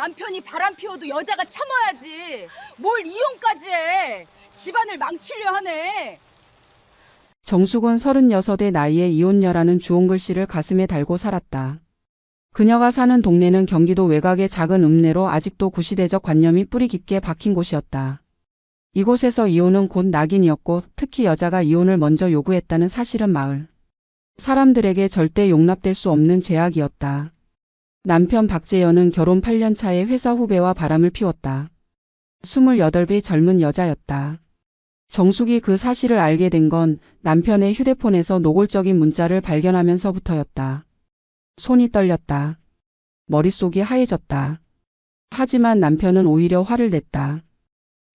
남편이 바람 피워도 여자가 참아야지. 뭘 이혼까지 해. 집안을 망치려 하네. 정숙은 36의 나이에 이혼녀라는 주홍글씨를 가슴에 달고 살았다. 그녀가 사는 동네는 경기도 외곽의 작은 읍내로 아직도 구시대적 관념이 뿌리 깊게 박힌 곳이었다. 이곳에서 이혼은 곧 낙인이었고 특히 여자가 이혼을 먼저 요구했다는 사실은 마을 사람들에게 절대 용납될 수 없는 죄악이었다. 남편 박재현은 결혼 8년 차에 회사 후배와 바람을 피웠다. 28의 젊은 여자였다. 정숙이 그 사실을 알게 된 건 남편의 휴대폰에서 노골적인 문자를 발견하면서부터였다. 손이 떨렸다. 머릿속이 하얘졌다. 하지만 남편은 오히려 화를 냈다.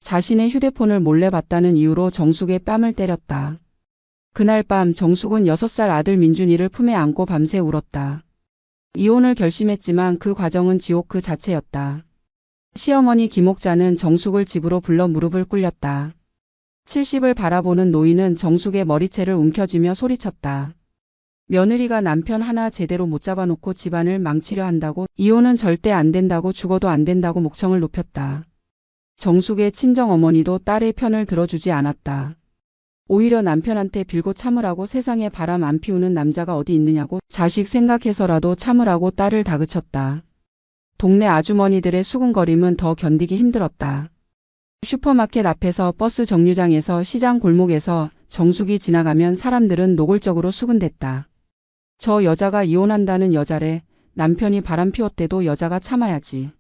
자신의 휴대폰을 몰래 봤다는 이유로 정숙의 뺨을 때렸다. 그날 밤 정숙은 6살 아들 민준이를 품에 안고 밤새 울었다. 이혼을 결심했지만 그 과정은 지옥 그 자체였다. 시어머니 김옥자는 정숙을 집으로 불러 무릎을 꿇렸다. 70을 바라보는 노인은 정숙의 머리채를 움켜쥐며 소리쳤다. 며느리가 남편 하나 제대로 못 잡아놓고 집안을 망치려 한다고, 이혼은 절대 안 된다고, 죽어도 안 된다고 목청을 높였다. 정숙의 친정어머니도 딸의 편을 들어주지 않았다. 오히려 남편한테 빌고 참으라고, 세상에 바람 안 피우는 남자가 어디 있느냐고, 자식 생각해서라도 참으라고 딸을 다그쳤다. 동네 아주머니들의 수군거림은 더 견디기 힘들었다. 슈퍼마켓 앞에서, 버스 정류장에서, 시장 골목에서 정숙이 지나가면 사람들은 노골적으로 수군댔다. 저 여자가 이혼한다는 여자래. 남편이 바람 피웠대도 여자가 참아야지.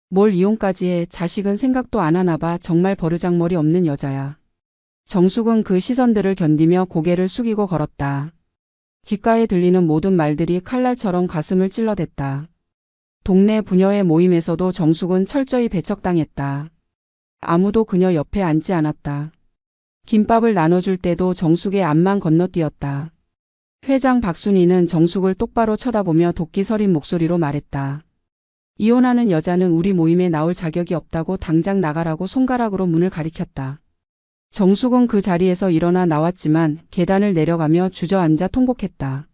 뭘 이혼까지 해. 자식은 생각도 안 하나 봐. 정말 버르장머리 없는 여자야. 정숙은 그 시선들을 견디며 고개를 숙이고 걸었다. 귓가에 들리는 모든 말들이 칼날처럼 가슴을 찔러댔다. 동네 부녀의 모임에서도 정숙은 철저히 배척당했다. 아무도 그녀 옆에 앉지 않았다. 김밥을 나눠줄 때도 정숙의 앞만 건너뛰었다. 회장 박순희는 정숙을 똑바로 쳐다보며 도끼 서린 목소리로 말했다. 이혼하는 여자는 우리 모임에 나올 자격이 없다고, 당장 나가라고 손가락으로 문을 가리켰다. 정숙은 그 자리에서 일어나 나왔지만 계단을 내려가며 주저앉아 통곡했다.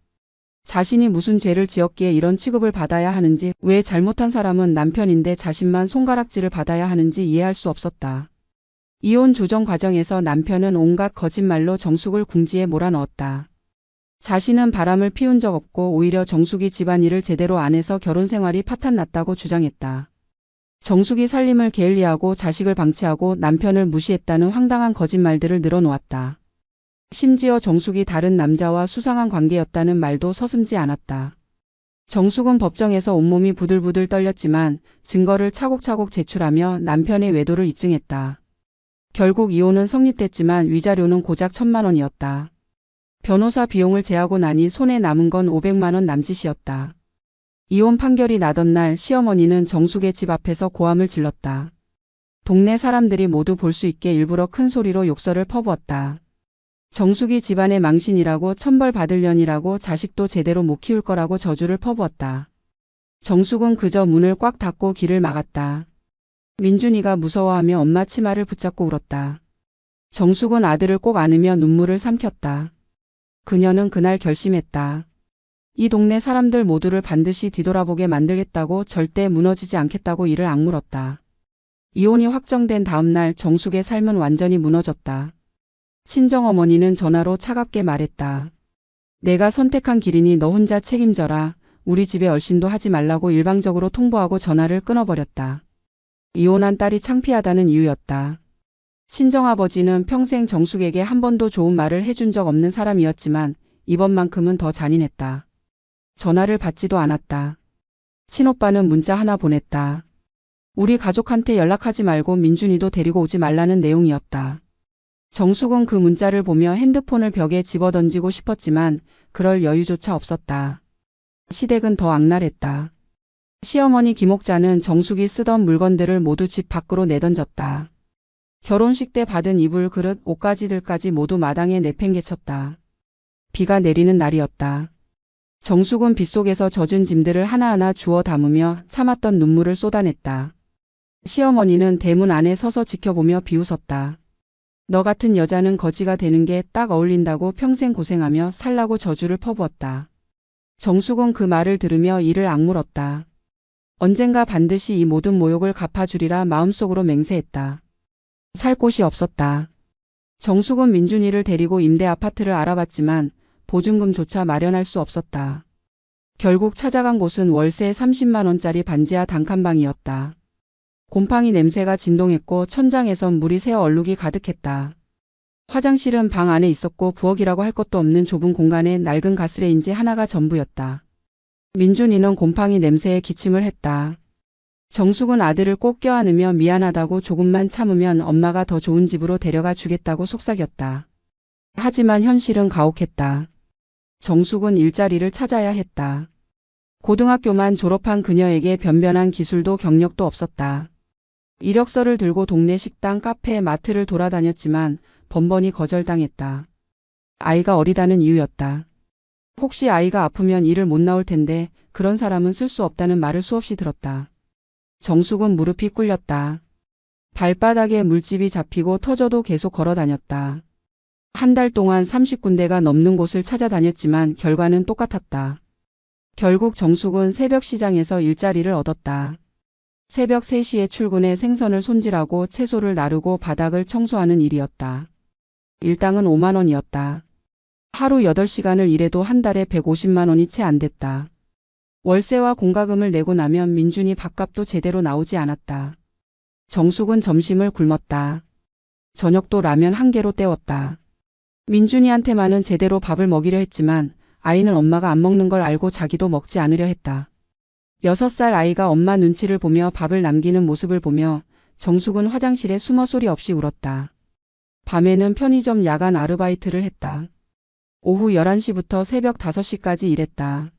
자신이 무슨 죄를 지었기에 이런 취급을 받아야 하는지, 왜 잘못한 사람은 남편인데 자신만 손가락질을 받아야 하는지 이해할 수 없었다. 이혼 조정 과정에서 남편은 온갖 거짓말로 정숙을 궁지에 몰아넣었다. 자신은 바람을 피운 적 없고 오히려 정숙이 집안일을 제대로 안 해서 결혼 생활이 파탄났다고 주장했다. 정숙이 살림을 게을리하고 자식을 방치하고 남편을 무시했다는 황당한 거짓말들을 늘어놓았다. 심지어 정숙이 다른 남자와 수상한 관계였다는 말도 서슴지 않았다. 정숙은 법정에서 온몸이 부들부들 떨렸지만 증거를 차곡차곡 제출하며 남편의 외도를 입증했다. 결국 이혼은 성립됐지만 위자료는 고작 1,000만 원이었다. 변호사 비용을 제하고 나니 손에 남은 건 500만 원 남짓이었다. 이혼 판결이 나던 날 시어머니는 정숙의 집 앞에서 고함을 질렀다. 동네 사람들이 모두 볼 수 있게 일부러 큰 소리로 욕설을 퍼부었다. 정숙이 집안의 망신이라고, 천벌 받을 년이라고, 자식도 제대로 못 키울 거라고 저주를 퍼부었다. 정숙은 그저 문을 꽉 닫고 길을 막았다. 민준이가 무서워하며 엄마 치마를 붙잡고 울었다. 정숙은 아들을 꼭 안으며 눈물을 삼켰다. 그녀는 그날 결심했다. 이 동네 사람들 모두를 반드시 뒤돌아보게 만들겠다고, 절대 무너지지 않겠다고 이를 악물었다. 이혼이 확정된 다음 날 정숙의 삶은 완전히 무너졌다. 친정어머니는 전화로 차갑게 말했다. 내가 선택한 길이니 너 혼자 책임져라. 우리 집에 얼씬도 하지 말라고 일방적으로 통보하고 전화를 끊어버렸다. 이혼한 딸이 창피하다는 이유였다. 친정아버지는 평생 정숙에게 한 번도 좋은 말을 해준 적 없는 사람이었지만 이번만큼은 더 잔인했다. 전화를 받지도 않았다. 친오빠는 문자 하나 보냈다. 우리 가족한테 연락하지 말고 민준이도 데리고 오지 말라는 내용이었다. 정숙은 그 문자를 보며 핸드폰을 벽에 집어던지고 싶었지만 그럴 여유조차 없었다. 시댁은 더 악랄했다. 시어머니 김옥자는 정숙이 쓰던 물건들을 모두 집 밖으로 내던졌다. 결혼식 때 받은 이불, 그릇, 옷가지들까지 모두 마당에 내팽개쳤다. 비가 내리는 날이었다. 정숙은 빗속에서 젖은 짐들을 하나하나 주워 담으며 참았던 눈물을 쏟아냈다. 시어머니는 대문 안에 서서 지켜보며 비웃었다. 너 같은 여자는 거지가 되는 게 딱 어울린다고 평생 고생하며 살라고 저주를 퍼부었다. 정숙은 그 말을 들으며 이를 악물었다. 언젠가 반드시 이 모든 모욕을 갚아주리라 마음속으로 맹세했다. 살 곳이 없었다. 정숙은 민준이를 데리고 임대 아파트를 알아봤지만 보증금조차 마련할 수 없었다. 결국 찾아간 곳은 월세 30만 원짜리 반지하 단칸방이었다. 곰팡이 냄새가 진동했고 천장에선 물이 새어 얼룩이 가득했다. 화장실은 방 안에 있었고 부엌이라고 할 것도 없는 좁은 공간에 낡은 가스레인지 하나가 전부였다. 민준이는 곰팡이 냄새에 기침을 했다. 정숙은 아들을 꼭 껴안으며 미안하다고 조금만 참으면 엄마가 더 좋은 집으로 데려가 주겠다고 속삭였다. 하지만 현실은 가혹했다. 정숙은 일자리를 찾아야 했다. 고등학교만 졸업한 그녀에게 변변한 기술도 경력도 없었다. 이력서를 들고 동네 식당, 카페, 마트를 돌아다녔지만 번번이 거절당했다. 아이가 어리다는 이유였다. 혹시 아이가 아프면 일을 못 나올 텐데 그런 사람은 쓸 수 없다는 말을 수없이 들었다. 정숙은 무릎이 꿇렸다. 발바닥에 물집이 잡히고 터져도 계속 걸어 다녔다. 한 달 동안 30군데가 넘는 곳을 찾아다녔지만 결과는 똑같았다. 결국 정숙은 새벽 시장에서 일자리를 얻었다. 새벽 3시에 출근해 생선을 손질하고 채소를 나르고 바닥을 청소하는 일이었다. 일당은 5만 원이었다. 하루 8시간을 일해도 한 달에 150만 원이 채 안 됐다. 월세와 공과금을 내고 나면 민준이 밥값도 제대로 나오지 않았다. 정숙은 점심을 굶었다. 저녁도 라면 1개로 때웠다. 민준이한테만은 제대로 밥을 먹이려 했지만 아이는 엄마가 안 먹는 걸 알고 자기도 먹지 않으려 했다. 6살 아이가 엄마 눈치를 보며 밥을 남기는 모습을 보며 정숙은 화장실에 숨어 소리 없이 울었다. 밤에는 편의점 야간 아르바이트를 했다. 오후 11시부터 새벽 5시까지 일했다.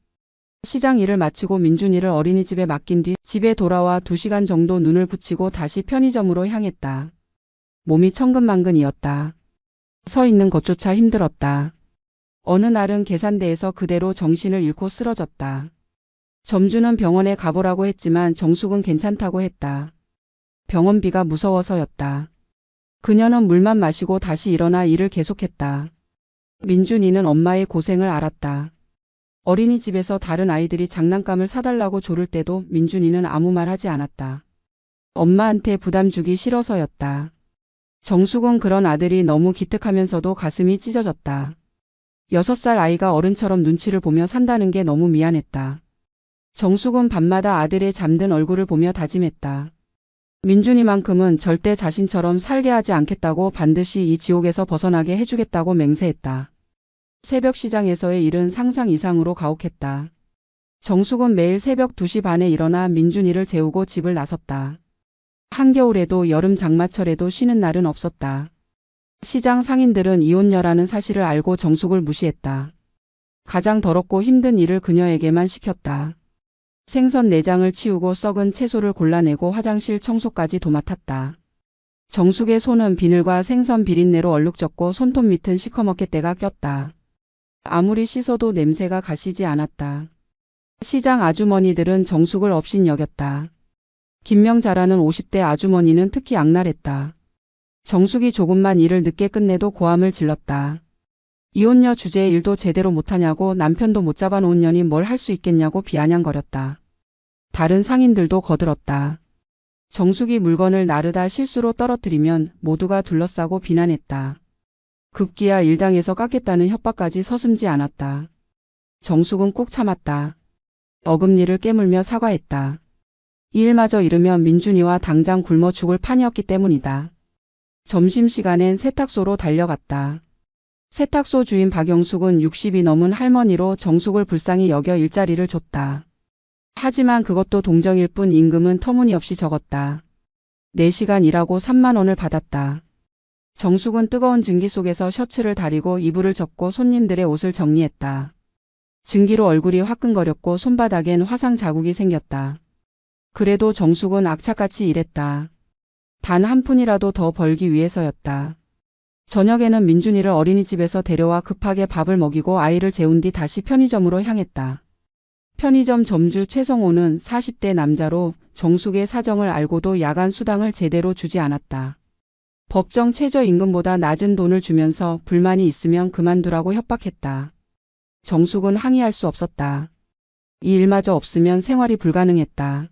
시장 일을 마치고 민준이를 어린이집에 맡긴 뒤 집에 돌아와 2시간 정도 눈을 붙이고 다시 편의점으로 향했다. 몸이 천근만근이었다. 서 있는 것조차 힘들었다. 어느 날은 계산대에서 그대로 정신을 잃고 쓰러졌다. 점주는 병원에 가보라고 했지만 정숙은 괜찮다고 했다. 병원비가 무서워서였다. 그녀는 물만 마시고 다시 일어나 일을 계속했다. 민준이는 엄마의 고생을 알았다. 어린이집에서 다른 아이들이 장난감을 사달라고 조를 때도 민준이는 아무 말 하지 않았다. 엄마한테 부담 주기 싫어서였다. 정숙은 그런 아들이 너무 기특하면서도 가슴이 찢어졌다. 6살 아이가 어른처럼 눈치를 보며 산다는 게 너무 미안했다. 정숙은 밤마다 아들의 잠든 얼굴을 보며 다짐했다. 민준이만큼은 절대 자신처럼 살게 하지 않겠다고, 반드시 이 지옥에서 벗어나게 해주겠다고 맹세했다. 새벽 시장에서의 일은 상상 이상으로 가혹했다. 정숙은 매일 새벽 2시 반에 일어나 민준이를 재우고 집을 나섰다. 한겨울에도 여름 장마철에도 쉬는 날은 없었다. 시장 상인들은 이혼녀라는 사실을 알고 정숙을 무시했다. 가장 더럽고 힘든 일을 그녀에게만 시켰다. 생선 내장을 치우고 썩은 채소를 골라내고 화장실 청소까지 도맡았다. 정숙의 손은 비늘과 생선 비린내로 얼룩졌고 손톱 밑은 시커멓게 때가 꼈다. 아무리 씻어도 냄새가 가시지 않았다. 시장 아주머니들은 정숙을 업신여겼다. 김명자라는 50대 아주머니는 특히 악랄했다. 정숙이 조금만 일을 늦게 끝내도 고함을 질렀다. 이혼녀 주제에 일도 제대로 못하냐고, 남편도 못 잡아놓은 년이 뭘 할 수 있겠냐고 비아냥거렸다. 다른 상인들도 거들었다. 정숙이 물건을 나르다 실수로 떨어뜨리면 모두가 둘러싸고 비난했다. 급기야 일당에서 깎겠다는 협박까지 서슴지 않았다. 정숙은 꾹 참았다. 어금니를 깨물며 사과했다. 이 일마저 잃으면 민준이와 당장 굶어 죽을 판이었기 때문이다. 점심시간엔 세탁소로 달려갔다. 세탁소 주인 박영숙은 60이 넘은 할머니로 정숙을 불쌍히 여겨 일자리를 줬다. 하지만 그것도 동정일 뿐 임금은 터무니없이 적었다. 4시간 일하고 3만 원을 받았다. 정숙은 뜨거운 증기 속에서 셔츠를 다리고 이불을 접고 손님들의 옷을 정리했다. 증기로 얼굴이 화끈거렸고 손바닥엔 화상 자국이 생겼다. 그래도 정숙은 악착같이 일했다. 단 한 푼이라도 더 벌기 위해서였다. 저녁에는 민준이를 어린이집에서 데려와 급하게 밥을 먹이고 아이를 재운 뒤 다시 편의점으로 향했다. 편의점 점주 최성호는 40대 남자로 정숙의 사정을 알고도 야간 수당을 제대로 주지 않았다. 법정 최저임금보다 낮은 돈을 주면서 불만이 있으면 그만두라고 협박했다. 정숙은 항의할 수 없었다. 이 일마저 없으면 생활이 불가능했다.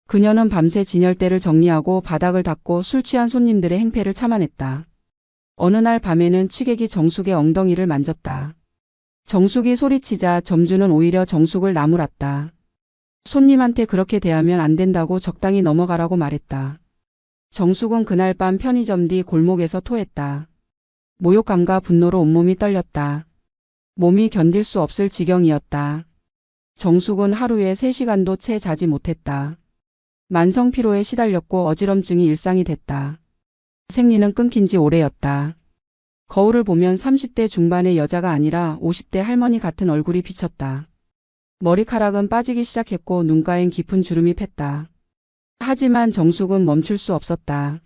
그녀는 밤새 진열대를 정리하고 바닥을 닦고 술 취한 손님들의 행패를 참아냈다. 어느 날 밤에는 취객이 정숙의 엉덩이를 만졌다. 정숙이 소리치자 점주는 오히려 정숙을 나무랐다. 손님한테 그렇게 대하면 안 된다고 적당히 넘어가라고 말했다. 정숙은 그날 밤 편의점 뒤 골목에서 토했다. 모욕감과 분노로 온몸이 떨렸다. 몸이 견딜 수 없을 지경이었다. 정숙은 하루에 3시간도 채 자지 못했다. 만성 피로에 시달렸고 어지럼증이 일상이 됐다. 생리는 끊긴 지 오래였다. 거울을 보면 30대 중반의 여자가 아니라 50대 할머니 같은 얼굴이 비쳤다. 머리카락은 빠지기 시작했고 눈가엔 깊은 주름이 팼다. 하지만 정숙은 멈출 수 없었다.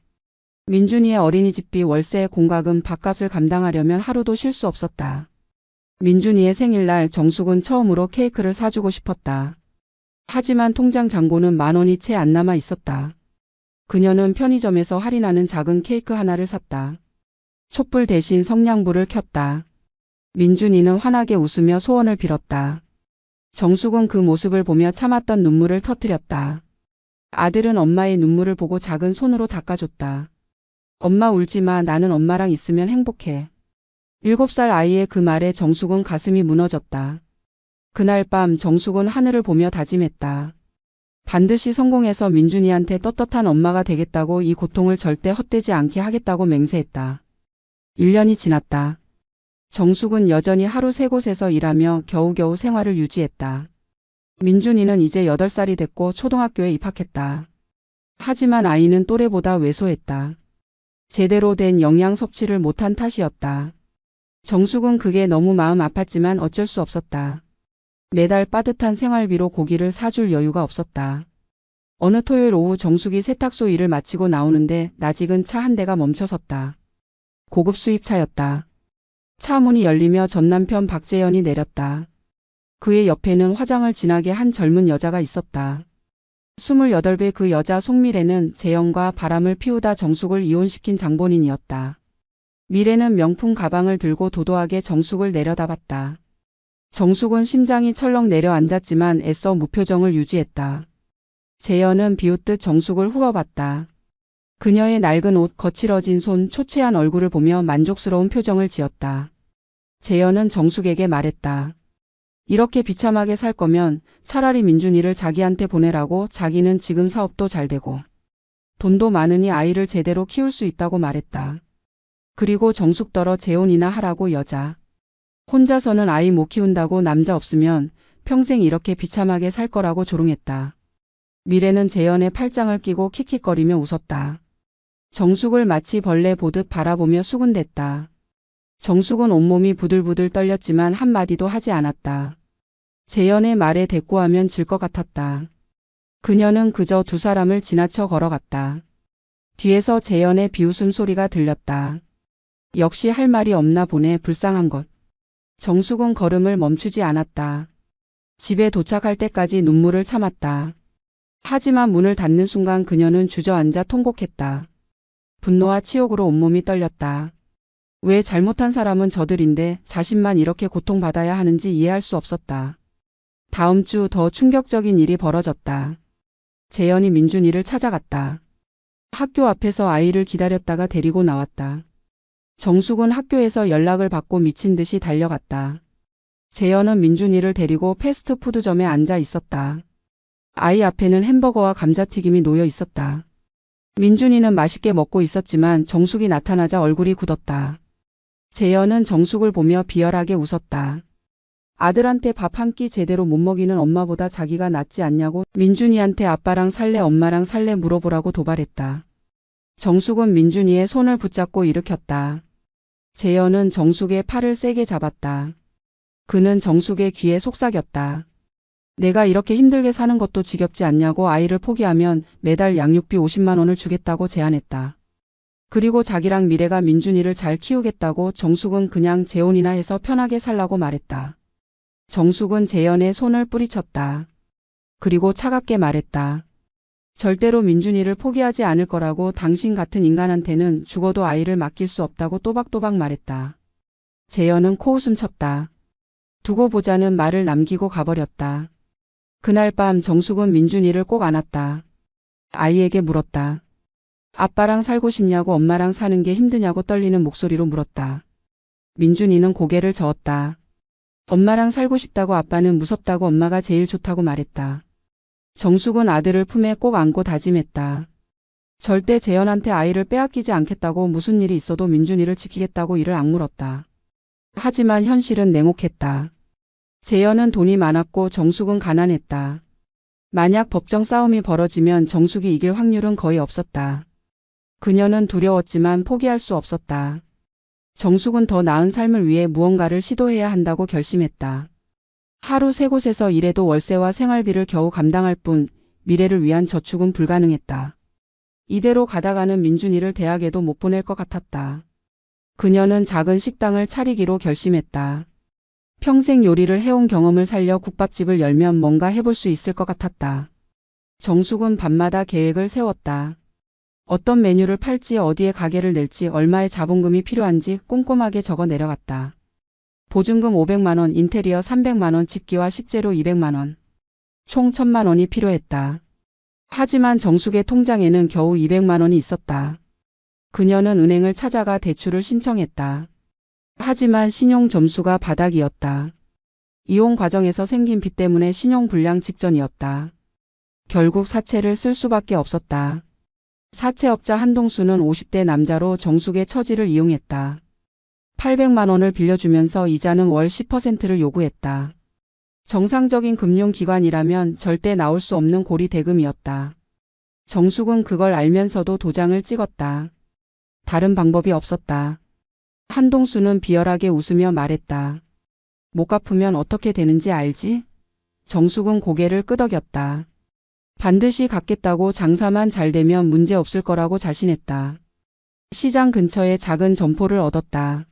민준이의 어린이집비, 월세, 공과금, 밥값을 감당하려면 하루도 쉴 수 없었다. 민준이의 생일날 정숙은 처음으로 케이크를 사주고 싶었다. 하지만 통장 잔고는 10,000원이 채 안 남아 있었다. 그녀는 편의점에서 할인하는 작은 케이크 하나를 샀다. 촛불 대신 성냥불을 켰다. 민준이는 환하게 웃으며 소원을 빌었다. 정숙은 그 모습을 보며 참았던 눈물을 터뜨렸다. 아들은 엄마의 눈물을 보고 작은 손으로 닦아줬다. 엄마 울지 마, 나는 엄마랑 있으면 행복해. 7살 아이의 그 말에 정숙은 가슴이 무너졌다. 그날 밤 정숙은 하늘을 보며 다짐했다. 반드시 성공해서 민준이한테 떳떳한 엄마가 되겠다고, 이 고통을 절대 헛되지 않게 하겠다고 맹세했다. 1년이 지났다. 정숙은 여전히 하루 3곳에서 일하며 겨우겨우 생활을 유지했다. 민준이는 이제 8살이 됐고 초등학교에 입학했다. 하지만 아이는 또래보다 왜소했다. 제대로 된 영양 섭취를 못한 탓이었다. 정숙은 그게 너무 마음 아팠지만 어쩔 수 없었다. 매달 빠듯한 생활비로 고기를 사줄 여유가 없었다. 어느 토요일 오후 정숙이 세탁소 일을 마치고 나오는데 낯익은 차 한 대가 멈춰섰다. 고급 수입차였다. 차 문이 열리며 전 남편 박재현이 내렸다. 그의 옆에는 화장을 진하게 한 젊은 여자가 있었다. 28배 그 여자 송미래는 재현과 바람을 피우다 정숙을 이혼시킨 장본인이었다. 미래는 명품 가방을 들고 도도하게 정숙을 내려다봤다. 정숙은 심장이 철렁 내려앉았지만 애써 무표정을 유지했다. 재현은 비웃듯 정숙을 후려봤다. 그녀의 낡은 옷, 거칠어진 손, 초췌한 얼굴을 보며 만족스러운 표정을 지었다. 재현은 정숙에게 말했다. 이렇게 비참하게 살 거면 차라리 민준이를 자기한테 보내라고. 자기는 지금 사업도 잘 되고 돈도 많으니 아이를 제대로 키울 수 있다고 말했다. 그리고 정숙더러 재혼이나 하라고. 여자 혼자서는 아이 못 키운다고 남자 없으면 평생 이렇게 비참하게 살 거라고 조롱했다. 미래는 재현의 팔짱을 끼고 킥킥거리며 웃었다. 정숙을 마치 벌레 보듯 바라보며 수군댔다. 정숙은 온몸이 부들부들 떨렸지만 한마디도 하지 않았다. 재현의 말에 대꾸하면 질 것 같았다. 그녀는 그저 두 사람을 지나쳐 걸어갔다. 뒤에서 재현의 비웃음 소리가 들렸다. 역시 할 말이 없나 보네, 불쌍한 것. 정숙은 걸음을 멈추지 않았다. 집에 도착할 때까지 눈물을 참았다. 하지만 문을 닫는 순간 그녀는 주저앉아 통곡했다. 분노와 치욕으로 온몸이 떨렸다. 왜 잘못한 사람은 저들인데 자신만 이렇게 고통받아야 하는지 이해할 수 없었다. 다음 주 더 충격적인 일이 벌어졌다. 재현이 민준이를 찾아갔다. 학교 앞에서 아이를 기다렸다가 데리고 나왔다. 정숙은 학교에서 연락을 받고 미친 듯이 달려갔다. 재현은 민준이를 데리고 패스트푸드점에 앉아 있었다. 아이 앞에는 햄버거와 감자튀김이 놓여 있었다. 민준이는 맛있게 먹고 있었지만 정숙이 나타나자 얼굴이 굳었다. 재현은 정숙을 보며 비열하게 웃었다. 아들한테 밥 한 끼 제대로 못 먹이는 엄마보다 자기가 낫지 않냐고. 민준이한테 아빠랑 살래 엄마랑 살래 물어보라고 도발했다. 정숙은 민준이의 손을 붙잡고 일으켰다. 재현은 정숙의 팔을 세게 잡았다. 그는 정숙의 귀에 속삭였다. 내가 이렇게 힘들게 사는 것도 지겹지 않냐고. 아이를 포기하면 매달 양육비 50만 원을 주겠다고 제안했다. 그리고 자기랑 미래가 민준이를 잘 키우겠다고. 정숙은 그냥 재혼이나 해서 편하게 살라고 말했다. 정숙은 재현의 손을 뿌리쳤다. 그리고 차갑게 말했다. 절대로 민준이를 포기하지 않을 거라고. 당신 같은 인간한테는 죽어도 아이를 맡길 수 없다고 또박또박 말했다. 재현은 코웃음 쳤다. 두고 보자는 말을 남기고 가버렸다. 그날 밤 정숙은 민준이를 꼭 안았다. 아이에게 물었다. 아빠랑 살고 싶냐고 엄마랑 사는 게 힘드냐고 떨리는 목소리로 물었다. 민준이는 고개를 저었다. 엄마랑 살고 싶다고 아빠는 무섭다고 엄마가 제일 좋다고 말했다. 정숙은 아들을 품에 꼭 안고 다짐했다. 절대 재현한테 아이를 빼앗기지 않겠다고 무슨 일이 있어도 민준이를 지키겠다고 이를 악물었다. 하지만 현실은 냉혹했다. 재현은 돈이 많았고 정숙은 가난했다. 만약 법정 싸움이 벌어지면 정숙이 이길 확률은 거의 없었다. 그녀는 두려웠지만 포기할 수 없었다. 정숙은 더 나은 삶을 위해 무언가를 시도해야 한다고 결심했다. 하루 3곳에서 일해도 월세와 생활비를 겨우 감당할 뿐 미래를 위한 저축은 불가능했다. 이대로 가다가는 민준이를 대학에도 못 보낼 것 같았다. 그녀는 작은 식당을 차리기로 결심했다. 평생 요리를 해온 경험을 살려 국밥집을 열면 뭔가 해볼 수 있을 것 같았다. 정숙은 밤마다 계획을 세웠다. 어떤 메뉴를 팔지, 어디에 가게를 낼지, 얼마의 자본금이 필요한지 꼼꼼하게 적어 내려갔다. 보증금 500만 원, 인테리어 300만 원, 집기와 식재료 200만 원. 총 1000만 원이 필요했다. 하지만 정숙의 통장에는 겨우 200만 원이 있었다. 그녀는 은행을 찾아가 대출을 신청했다. 하지만 신용 점수가 바닥이었다. 이혼 과정에서 생긴 빚 때문에 신용불량 직전이었다. 결국 사채를 쓸 수밖에 없었다. 사채업자 한동수는 50대 남자로 정숙의 처지를 이용했다. 800만 원을 빌려주면서 이자는 월 10%를 요구했다. 정상적인 금융기관이라면 절대 나올 수 없는 고리 대금이었다. 정숙은 그걸 알면서도 도장을 찍었다. 다른 방법이 없었다. 한동수는 비열하게 웃으며 말했다. 못 갚으면 어떻게 되는지 알지? 정숙은 고개를 끄덕였다. 반드시 갚겠다고, 장사만 잘 되면 문제 없을 거라고 자신했다. 시장 근처에 작은 점포를 얻었다.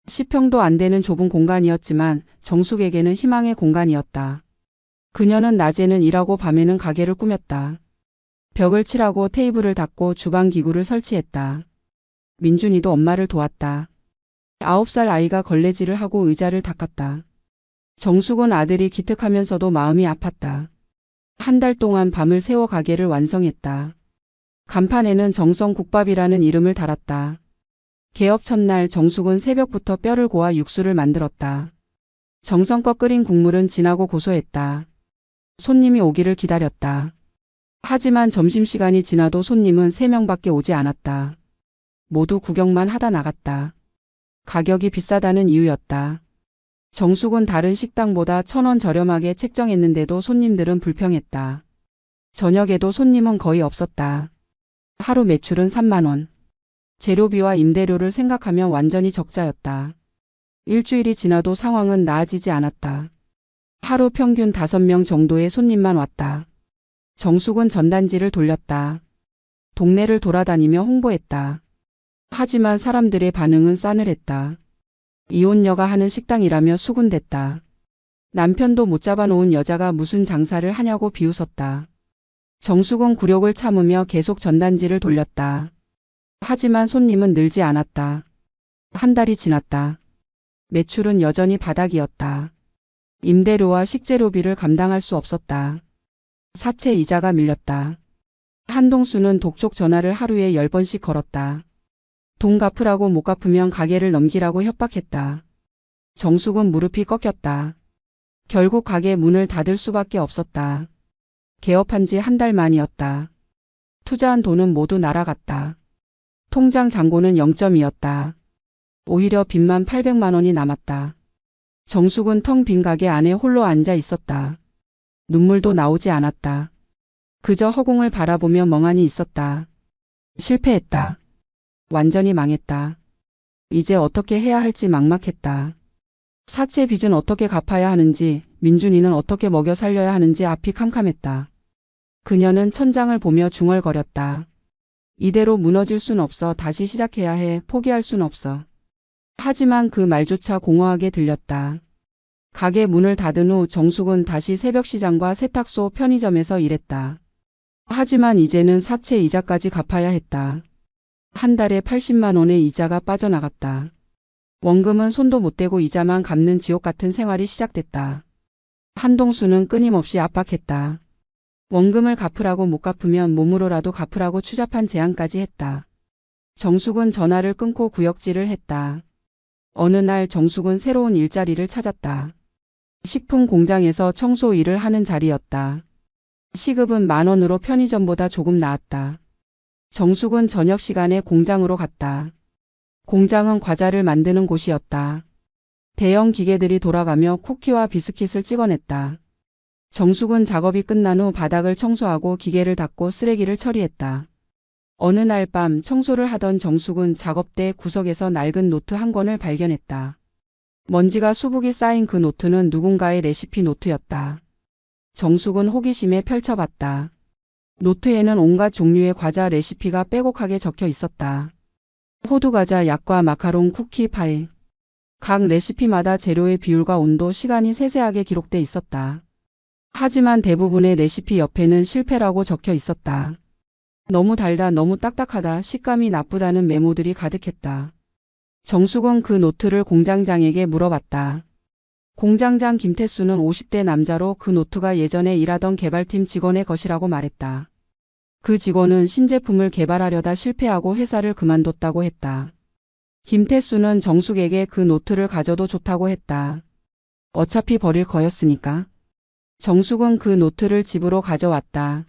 10평도 안 되는 좁은 공간이었지만 정숙에게는 희망의 공간이었다. 그녀는 낮에는 일하고 밤에는 가게를 꾸몄다. 벽을 칠하고 테이블을 닦고 주방 기구를 설치했다. 민준이도 엄마를 도왔다. 9살 아이가 걸레질을 하고 의자를 닦았다. 정숙은 아들이 기특하면서도 마음이 아팠다. 한 달 동안 밤을 새워 가게를 완성했다. 간판에는 정성국밥이라는 이름을 달았다. 개업 첫날 정숙은 새벽부터 뼈를 고아 육수를 만들었다. 정성껏 끓인 국물은 진하고 고소했다. 손님이 오기를 기다렸다. 하지만 점심시간이 지나도 손님은 3명밖에 오지 않았다. 모두 구경만 하다 나갔다. 가격이 비싸다는 이유였다. 정숙은 다른 식당보다 1,000원 저렴하게 책정했는데도 손님들은 불평했다. 저녁에도 손님은 거의 없었다. 하루 매출은 3만 원. 재료비와 임대료를 생각하면 완전히 적자였다. 일주일이 지나도 상황은 나아지지 않았다. 하루 평균 5명 정도의 손님만 왔다. 정숙은 전단지를 돌렸다. 동네를 돌아다니며 홍보했다. 하지만 사람들의 반응은 싸늘했다. 이혼녀가 하는 식당이라며 수군댔다. 남편도 못 잡아놓은 여자가 무슨 장사를 하냐고 비웃었다. 정숙은 굴욕을 참으며 계속 전단지를 돌렸다. 하지만 손님은 늘지 않았다. 한 달이 지났다. 매출은 여전히 바닥이었다. 임대료와 식재료비를 감당할 수 없었다. 사채 이자가 밀렸다. 한동수는 독촉 전화를 하루에 10번씩 걸었다. 돈 갚으라고, 못 갚으면 가게를 넘기라고 협박했다. 정숙은 무릎이 꺾였다. 결국 가게 문을 닫을 수밖에 없었다. 개업한 지 한 달 만이었다. 투자한 돈은 모두 날아갔다. 통장 잔고는 0점이었다. 오히려 빚만 800만 원이 남았다. 정숙은 텅 빈 가게 안에 홀로 앉아 있었다. 눈물도 나오지 않았다. 그저 허공을 바라보며 멍하니 있었다. 실패했다. 완전히 망했다. 이제 어떻게 해야 할지 막막했다. 사채 빚은 어떻게 갚아야 하는지, 민준이는 어떻게 먹여 살려야 하는지 앞이 캄캄했다. 그녀는 천장을 보며 중얼거렸다. 이대로 무너질 순 없어. 다시 시작해야 해. 포기할 순 없어. 하지만 그 말조차 공허하게 들렸다. 가게 문을 닫은 후 정숙은 다시 새벽시장과 세탁소, 편의점에서 일했다. 하지만 이제는 사채 이자까지 갚아야 했다. 한 달에 80만 원의 이자가 빠져나갔다. 원금은 손도 못 대고 이자만 갚는 지옥 같은 생활이 시작됐다. 한동수는 끊임없이 압박했다. 원금을 갚으라고 못 갚으면 몸으로라도 갚으라고 추잡한 제안까지 했다. 정숙은 전화를 끊고 구역질을 했다. 어느 날 정숙은 새로운 일자리를 찾았다. 식품 공장에서 청소 일을 하는 자리였다. 시급은 10,000원으로 편의점보다 조금 나았다. 정숙은 저녁 시간에 공장으로 갔다. 공장은 과자를 만드는 곳이었다. 대형 기계들이 돌아가며 쿠키와 비스킷을 찍어냈다. 정숙은 작업이 끝난 후 바닥을 청소하고 기계를 닫고 쓰레기를 처리했다. 어느 날 밤 청소를 하던 정숙은 작업대 구석에서 낡은 노트 한 권을 발견했다. 먼지가 수북이 쌓인 그 노트는 누군가의 레시피 노트였다. 정숙은 호기심에 펼쳐봤다. 노트에는 온갖 종류의 과자 레시피가 빼곡하게 적혀 있었다. 호두과자, 약과 마카롱, 쿠키, 파이. 각 레시피마다 재료의 비율과 온도, 시간이 세세하게 기록돼 있었다. 하지만 대부분의 레시피 옆에는 실패라고 적혀 있었다. 너무 달다, 너무 딱딱하다, 식감이 나쁘다는 메모들이 가득했다. 정숙은 그 노트를 공장장에게 물어봤다. 공장장 김태수는 50대 남자로 그 노트가 예전에 일하던 개발팀 직원의 것이라고 말했다. 그 직원은 신제품을 개발하려다 실패하고 회사를 그만뒀다고 했다. 김태수는 정숙에게 그 노트를 가져도 좋다고 했다. 어차피 버릴 거였으니까. 정숙은 그 노트를 집으로 가져왔다.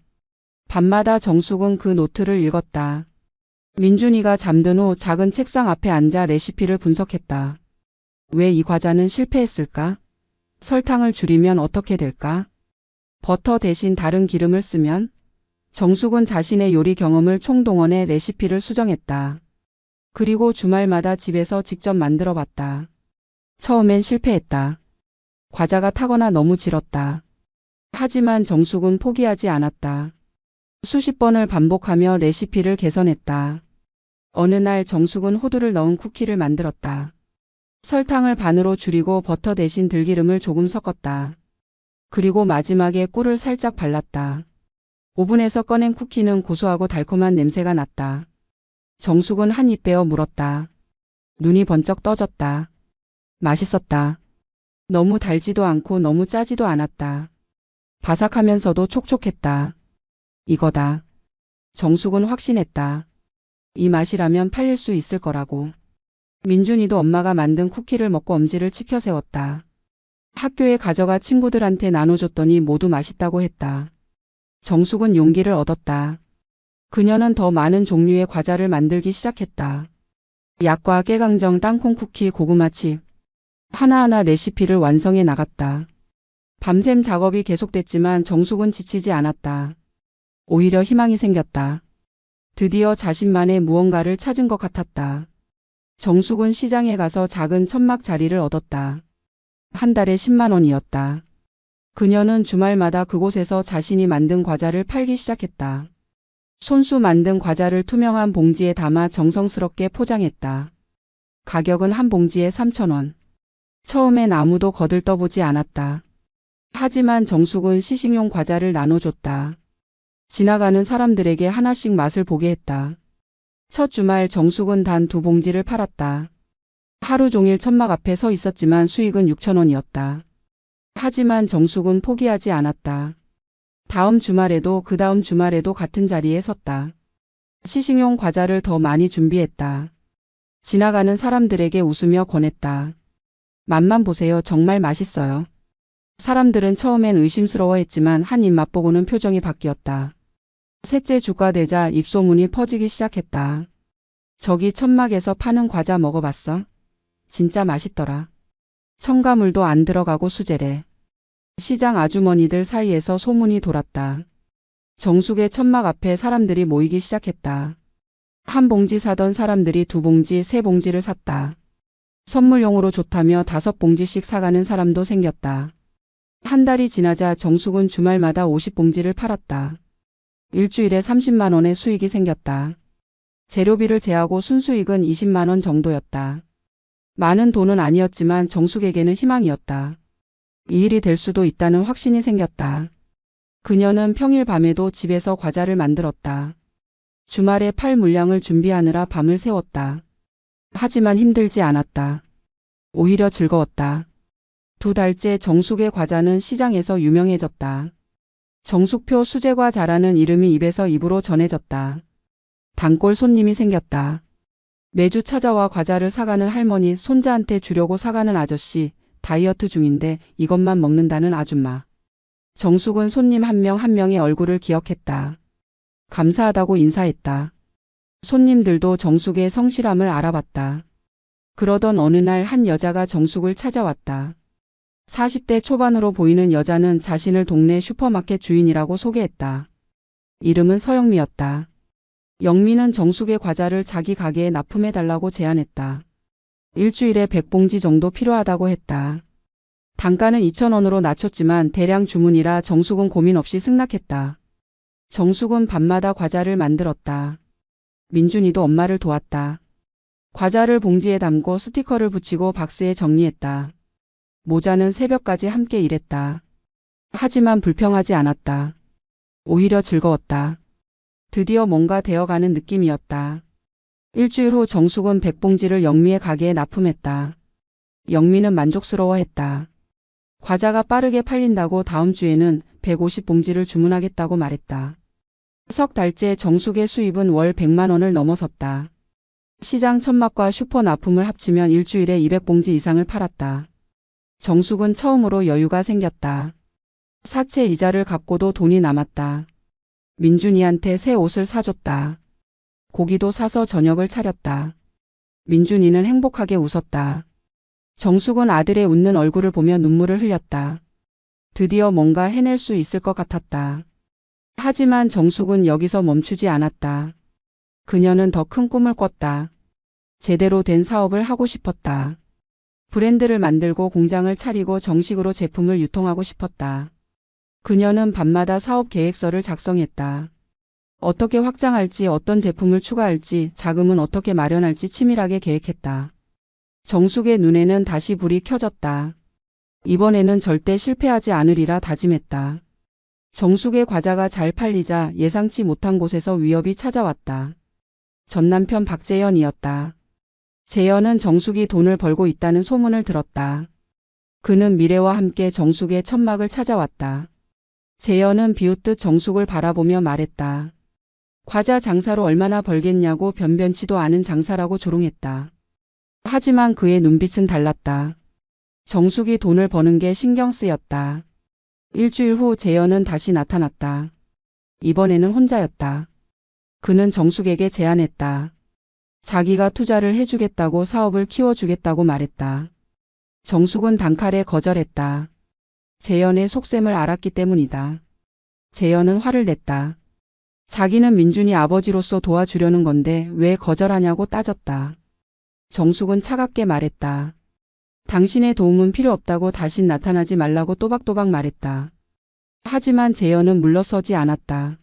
밤마다 정숙은 그 노트를 읽었다. 민준이가 잠든 후 작은 책상 앞에 앉아 레시피를 분석했다. 왜 이 과자는 실패했을까? 설탕을 줄이면 어떻게 될까? 버터 대신 다른 기름을 쓰면? 정숙은 자신의 요리 경험을 총동원해 레시피를 수정했다. 그리고 주말마다 집에서 직접 만들어 봤다. 처음엔 실패했다. 과자가 타거나 너무 질었다. 하지만 정숙은 포기하지 않았다. 수십 번을 반복하며 레시피를 개선했다. 어느 날 정숙은 호두를 넣은 쿠키를 만들었다. 설탕을 반으로 줄이고 버터 대신 들기름을 조금 섞었다. 그리고 마지막에 꿀을 살짝 발랐다. 오븐에서 꺼낸 쿠키는 고소하고 달콤한 냄새가 났다. 정숙은 한 입 베어 물었다. 눈이 번쩍 떠졌다. 맛있었다. 너무 달지도 않고 너무 짜지도 않았다. 바삭하면서도 촉촉했다. 이거다. 정숙은 확신했다. 이 맛이라면 팔릴 수 있을 거라고. 민준이도 엄마가 만든 쿠키를 먹고 엄지를 치켜 세웠다. 학교에 가져가 친구들한테 나눠줬더니 모두 맛있다고 했다. 정숙은 용기를 얻었다. 그녀는 더 많은 종류의 과자를 만들기 시작했다. 약과 깨강정, 땅콩 쿠키, 고구마칩. 하나하나 레시피를 완성해 나갔다. 밤샘 작업이 계속됐지만 정숙은 지치지 않았다. 오히려 희망이 생겼다. 드디어 자신만의 무언가를 찾은 것 같았다. 정숙은 시장에 가서 작은 천막 자리를 얻었다. 한 달에 10만 원이었다. 그녀는 주말마다 그곳에서 자신이 만든 과자를 팔기 시작했다. 손수 만든 과자를 투명한 봉지에 담아 정성스럽게 포장했다. 가격은 한 봉지에 3,000원. 처음엔 아무도 거들떠보지 않았다. 하지만 정숙은 시식용 과자를 나눠줬다. 지나가는 사람들에게 하나씩 맛을 보게 했다. 첫 주말 정숙은 단 2봉지를 팔았다. 하루 종일 천막 앞에 서 있었지만 수익은 6,000원이었다. 하지만 정숙은 포기하지 않았다. 다음 주말에도 그 다음 주말에도 같은 자리에 섰다. 시식용 과자를 더 많이 준비했다. 지나가는 사람들에게 웃으며 권했다. 맛만 보세요. 정말 맛있어요. 사람들은 처음엔 의심스러워했지만 한 입 맛보고는 표정이 바뀌었다. 셋째 주가 되자 입소문이 퍼지기 시작했다. 저기 천막에서 파는 과자 먹어봤어? 진짜 맛있더라. 첨가물도 안 들어가고 수제래. 시장 아주머니들 사이에서 소문이 돌았다. 정숙의 천막 앞에 사람들이 모이기 시작했다. 한 봉지 사던 사람들이 2봉지, 3봉지를 샀다. 선물용으로 좋다며 5봉지씩 사가는 사람도 생겼다. 한 달이 지나자 정숙은 주말마다 50봉지를 팔았다. 일주일에 30만 원의 수익이 생겼다. 재료비를 제하고 순수익은 20만 원 정도였다. 많은 돈은 아니었지만 정숙에게는 희망이었다. 이 일이 될 수도 있다는 확신이 생겼다. 그녀는 평일 밤에도 집에서 과자를 만들었다. 주말에 팔 물량을 준비하느라 밤을 새웠다. 하지만 힘들지 않았다. 오히려 즐거웠다. 2달째 정숙의 과자는 시장에서 유명해졌다. 정숙표 수제과자라는 이름이 입에서 입으로 전해졌다. 단골 손님이 생겼다. 매주 찾아와 과자를 사가는 할머니, 손자한테 주려고 사가는 아저씨, 다이어트 중인데 이것만 먹는다는 아줌마. 정숙은 손님 한 명 한 명의 얼굴을 기억했다. 감사하다고 인사했다. 손님들도 정숙의 성실함을 알아봤다. 그러던 어느 날 한 여자가 정숙을 찾아왔다. 40대 초반으로 보이는 여자는 자신을 동네 슈퍼마켓 주인이라고 소개했다. 이름은 서영미였다. 영미는 정숙의 과자를 자기 가게에 납품해달라고 제안했다. 일주일에 100봉지 정도 필요하다고 했다. 단가는 2,000원으로 낮췄지만 대량 주문이라 정숙은 고민 없이 승낙했다. 정숙은 밤마다 과자를 만들었다. 민준이도 엄마를 도왔다. 과자를 봉지에 담고 스티커를 붙이고 박스에 정리했다. 모자는 새벽까지 함께 일했다. 하지만 불평하지 않았다. 오히려 즐거웠다. 드디어 뭔가 되어가는 느낌이었다. 일주일 후 정숙은 100봉지를 영미의 가게에 납품했다. 영미는 만족스러워했다. 과자가 빠르게 팔린다고 다음 주에는 150봉지를 주문하겠다고 말했다. 석 달째 정숙의 수입은 월 100만 원을 넘어섰다. 시장 천막과 슈퍼 납품을 합치면 일주일에 200봉지 이상을 팔았다. 정숙은 처음으로 여유가 생겼다. 사채 이자를 갚고도 돈이 남았다. 민준이한테 새 옷을 사줬다. 고기도 사서 저녁을 차렸다. 민준이는 행복하게 웃었다. 정숙은 아들의 웃는 얼굴을 보며 눈물을 흘렸다. 드디어 뭔가 해낼 수 있을 것 같았다. 하지만 정숙은 여기서 멈추지 않았다. 그녀는 더 큰 꿈을 꿨다. 제대로 된 사업을 하고 싶었다. 브랜드를 만들고 공장을 차리고 정식으로 제품을 유통하고 싶었다. 그녀는 밤마다 사업 계획서를 작성했다. 어떻게 확장할지, 어떤 제품을 추가할지, 자금은 어떻게 마련할지 치밀하게 계획했다. 정숙의 눈에는 다시 불이 켜졌다. 이번에는 절대 실패하지 않으리라 다짐했다. 정숙의 과자가 잘 팔리자 예상치 못한 곳에서 위협이 찾아왔다. 전남편 박재현이었다. 재현은 정숙이 돈을 벌고 있다는 소문을 들었다. 그는 미래와 함께 정숙의 천막을 찾아왔다. 재현은 비웃듯 정숙을 바라보며 말했다. 과자 장사로 얼마나 벌겠냐고 변변치도 않은 장사라고 조롱했다. 하지만 그의 눈빛은 달랐다. 정숙이 돈을 버는 게 신경 쓰였다. 일주일 후 재현은 다시 나타났다. 이번에는 혼자였다. 그는 정숙에게 제안했다. 자기가 투자를 해주겠다고, 사업을 키워주겠다고 말했다. 정숙은 단칼에 거절했다. 재현의 속셈을 알았기 때문이다. 재현은 화를 냈다. 자기는 민준이 아버지로서 도와주려는 건데 왜 거절하냐고 따졌다. 정숙은 차갑게 말했다. 당신의 도움은 필요 없다고, 다신 나타나지 말라고 또박또박 말했다. 하지만 재현은 물러서지 않았다.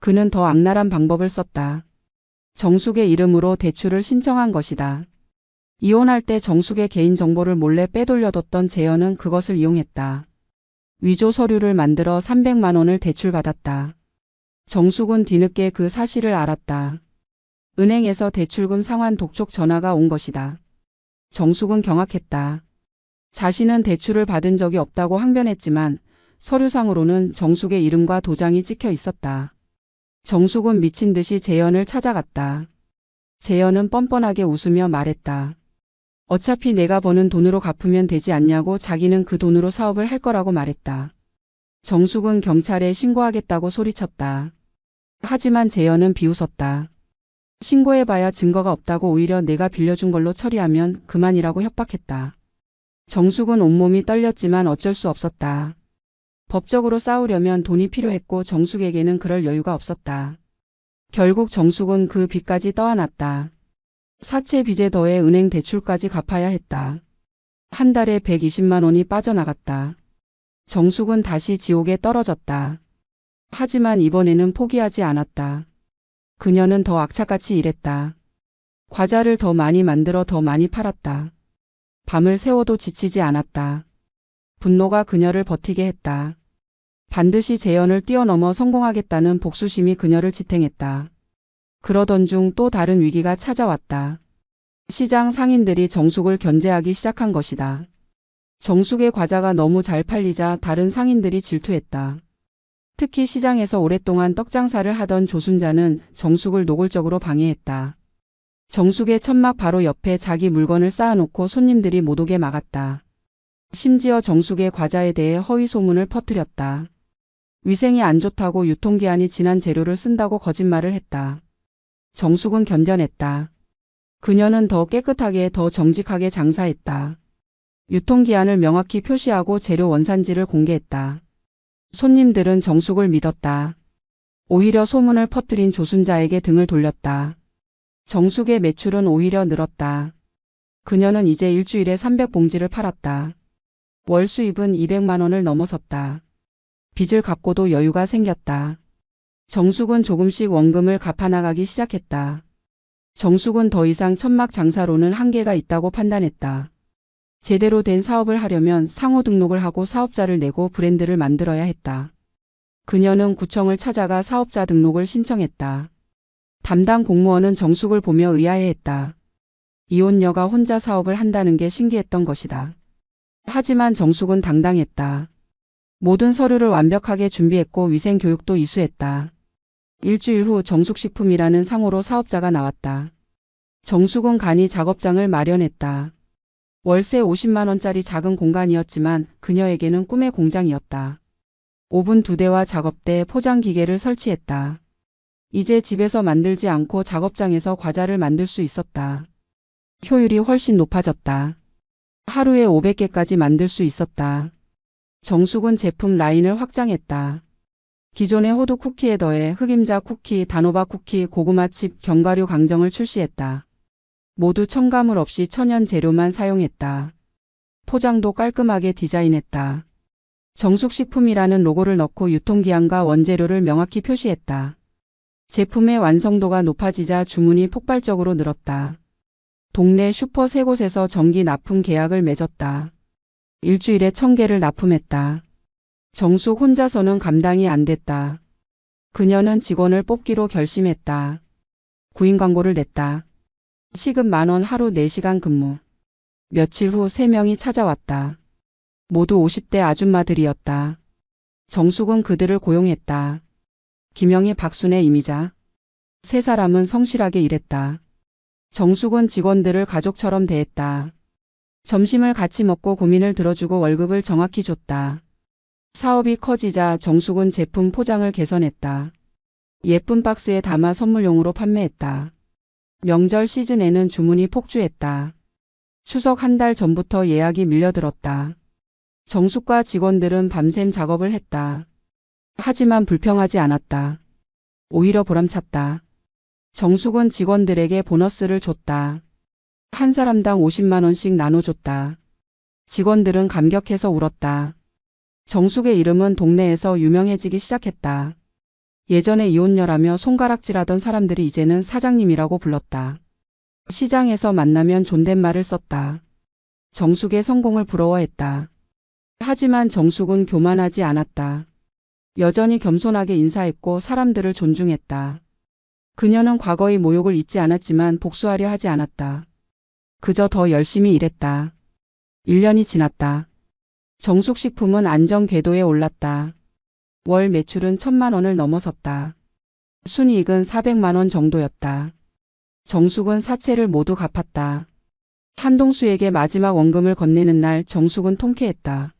그는 더 악랄한 방법을 썼다. 정숙의 이름으로 대출을 신청한 것이다. 이혼할 때 정숙의 개인정보를 몰래 빼돌려뒀던 재현은 그것을 이용했다. 위조 서류를 만들어 300만 원을 대출받았다. 정숙은 뒤늦게 그 사실을 알았다. 은행에서 대출금 상환 독촉 전화가 온 것이다. 정숙은 경악했다. 자신은 대출을 받은 적이 없다고 항변했지만 서류상으로는 정숙의 이름과 도장이 찍혀 있었다. 정숙은 미친 듯이 재현을 찾아갔다. 재현은 뻔뻔하게 웃으며 말했다. 어차피 내가 버는 돈으로 갚으면 되지 않냐고, 자기는 그 돈으로 사업을 할 거라고 말했다. 정숙은 경찰에 신고하겠다고 소리쳤다. 하지만 재현은 비웃었다. 신고해봐야 증거가 없다고, 오히려 내가 빌려준 걸로 처리하면 그만이라고 협박했다. 정숙은 온몸이 떨렸지만 어쩔 수 없었다. 법적으로 싸우려면 돈이 필요했고 정숙에게는 그럴 여유가 없었다. 결국 정숙은 그 빚까지 떠안았다. 사채 빚에 더해 은행 대출까지 갚아야 했다. 한 달에 120만 원이 빠져나갔다. 정숙은 다시 지옥에 떨어졌다. 하지만 이번에는 포기하지 않았다. 그녀는 더 악착같이 일했다. 과자를 더 많이 만들어 더 많이 팔았다. 밤을 새워도 지치지 않았다. 분노가 그녀를 버티게 했다. 반드시 재현을 뛰어넘어 성공하겠다는 복수심이 그녀를 지탱했다. 그러던 중 또 다른 위기가 찾아왔다. 시장 상인들이 정숙을 견제하기 시작한 것이다. 정숙의 과자가 너무 잘 팔리자 다른 상인들이 질투했다. 특히 시장에서 오랫동안 떡장사를 하던 조순자는 정숙을 노골적으로 방해했다. 정숙의 천막 바로 옆에 자기 물건을 쌓아놓고 손님들이 못 오게 막았다. 심지어 정숙의 과자에 대해 허위 소문을 퍼뜨렸다. 위생이 안 좋다고 유통기한이 지난 재료를 쓴다고 거짓말을 했다. 정숙은 견뎌냈다. 그녀는 더 깨끗하게 더 정직하게 장사했다. 유통기한을 명확히 표시하고 재료 원산지를 공개했다. 손님들은 정숙을 믿었다. 오히려 소문을 퍼뜨린 조순자에게 등을 돌렸다. 정숙의 매출은 오히려 늘었다. 그녀는 이제 일주일에 300봉지를 팔았다. 월 수입은 200만 원을 넘어섰다. 빚을 갚고도 여유가 생겼다. 정숙은 조금씩 원금을 갚아나가기 시작했다. 정숙은 더 이상 천막 장사로는 한계가 있다고 판단했다. 제대로 된 사업을 하려면 상호 등록을 하고 사업자를 내고 브랜드를 만들어야 했다. 그녀는 구청을 찾아가 사업자 등록을 신청했다. 담당 공무원은 정숙을 보며 의아해했다. 이혼녀가 혼자 사업을 한다는 게 신기했던 것이다. 하지만 정숙은 당당했다. 모든 서류를 완벽하게 준비했고 위생 교육도 이수했다. 일주일 후 정숙식품이라는 상호로 사업자가 나왔다. 정숙은 간이 작업장을 마련했다. 월세 50만 원짜리 작은 공간이었지만 그녀에게는 꿈의 공장이었다. 오븐 2대와 작업대, 포장기계를 설치했다. 이제 집에서 만들지 않고 작업장에서 과자를 만들 수 있었다. 효율이 훨씬 높아졌다. 하루에 500개까지 만들 수 있었다. 정숙은 제품 라인을 확장했다. 기존의 호두 쿠키에 더해 흑임자 쿠키, 단호박 쿠키, 고구마칩, 견과류 강정을 출시했다. 모두 첨가물 없이 천연 재료만 사용했다. 포장도 깔끔하게 디자인했다. 정숙식품이라는 로고를 넣고 유통기한과 원재료를 명확히 표시했다. 제품의 완성도가 높아지자 주문이 폭발적으로 늘었다. 동네 슈퍼 3곳에서 정기 납품 계약을 맺었다. 일주일에 1000개를 납품했다. 정숙 혼자서는 감당이 안 됐다. 그녀는 직원을 뽑기로 결심했다. 구인 광고를 냈다. 시급 10,000원, 하루 4시간 근무. 며칠 후 3명이 찾아왔다. 모두 50대 아줌마들이었다. 정숙은 그들을 고용했다. 김영희, 박순애, 이미자. 3사람은 성실하게 일했다. 정숙은 직원들을 가족처럼 대했다. 점심을 같이 먹고 고민을 들어주고 월급을 정확히 줬다. 사업이 커지자 정숙은 제품 포장을 개선했다. 예쁜 박스에 담아 선물용으로 판매했다. 명절 시즌에는 주문이 폭주했다. 추석 한 달 전부터 예약이 밀려들었다. 정숙과 직원들은 밤샘 작업을 했다. 하지만 불평하지 않았다. 오히려 보람찼다. 정숙은 직원들에게 보너스를 줬다. 한 사람당 50만 원씩 나눠줬다. 직원들은 감격해서 울었다. 정숙의 이름은 동네에서 유명해지기 시작했다. 예전에 이혼녀라며 손가락질하던 사람들이 이제는 사장님이라고 불렀다. 시장에서 만나면 존댓말을 썼다. 정숙의 성공을 부러워했다. 하지만 정숙은 교만하지 않았다. 여전히 겸손하게 인사했고 사람들을 존중했다. 그녀는 과거의 모욕을 잊지 않았지만 복수하려 하지 않았다. 그저 더 열심히 일했다. 1년이 지났다. 정숙식품은 안정 궤도에 올랐다. 월 매출은 1,000만 원을 넘어섰다. 순이익은 400만 원 정도였다. 정숙은 사채를 모두 갚았다. 한동수에게 마지막 원금을 건네는 날 정숙은 통쾌했다.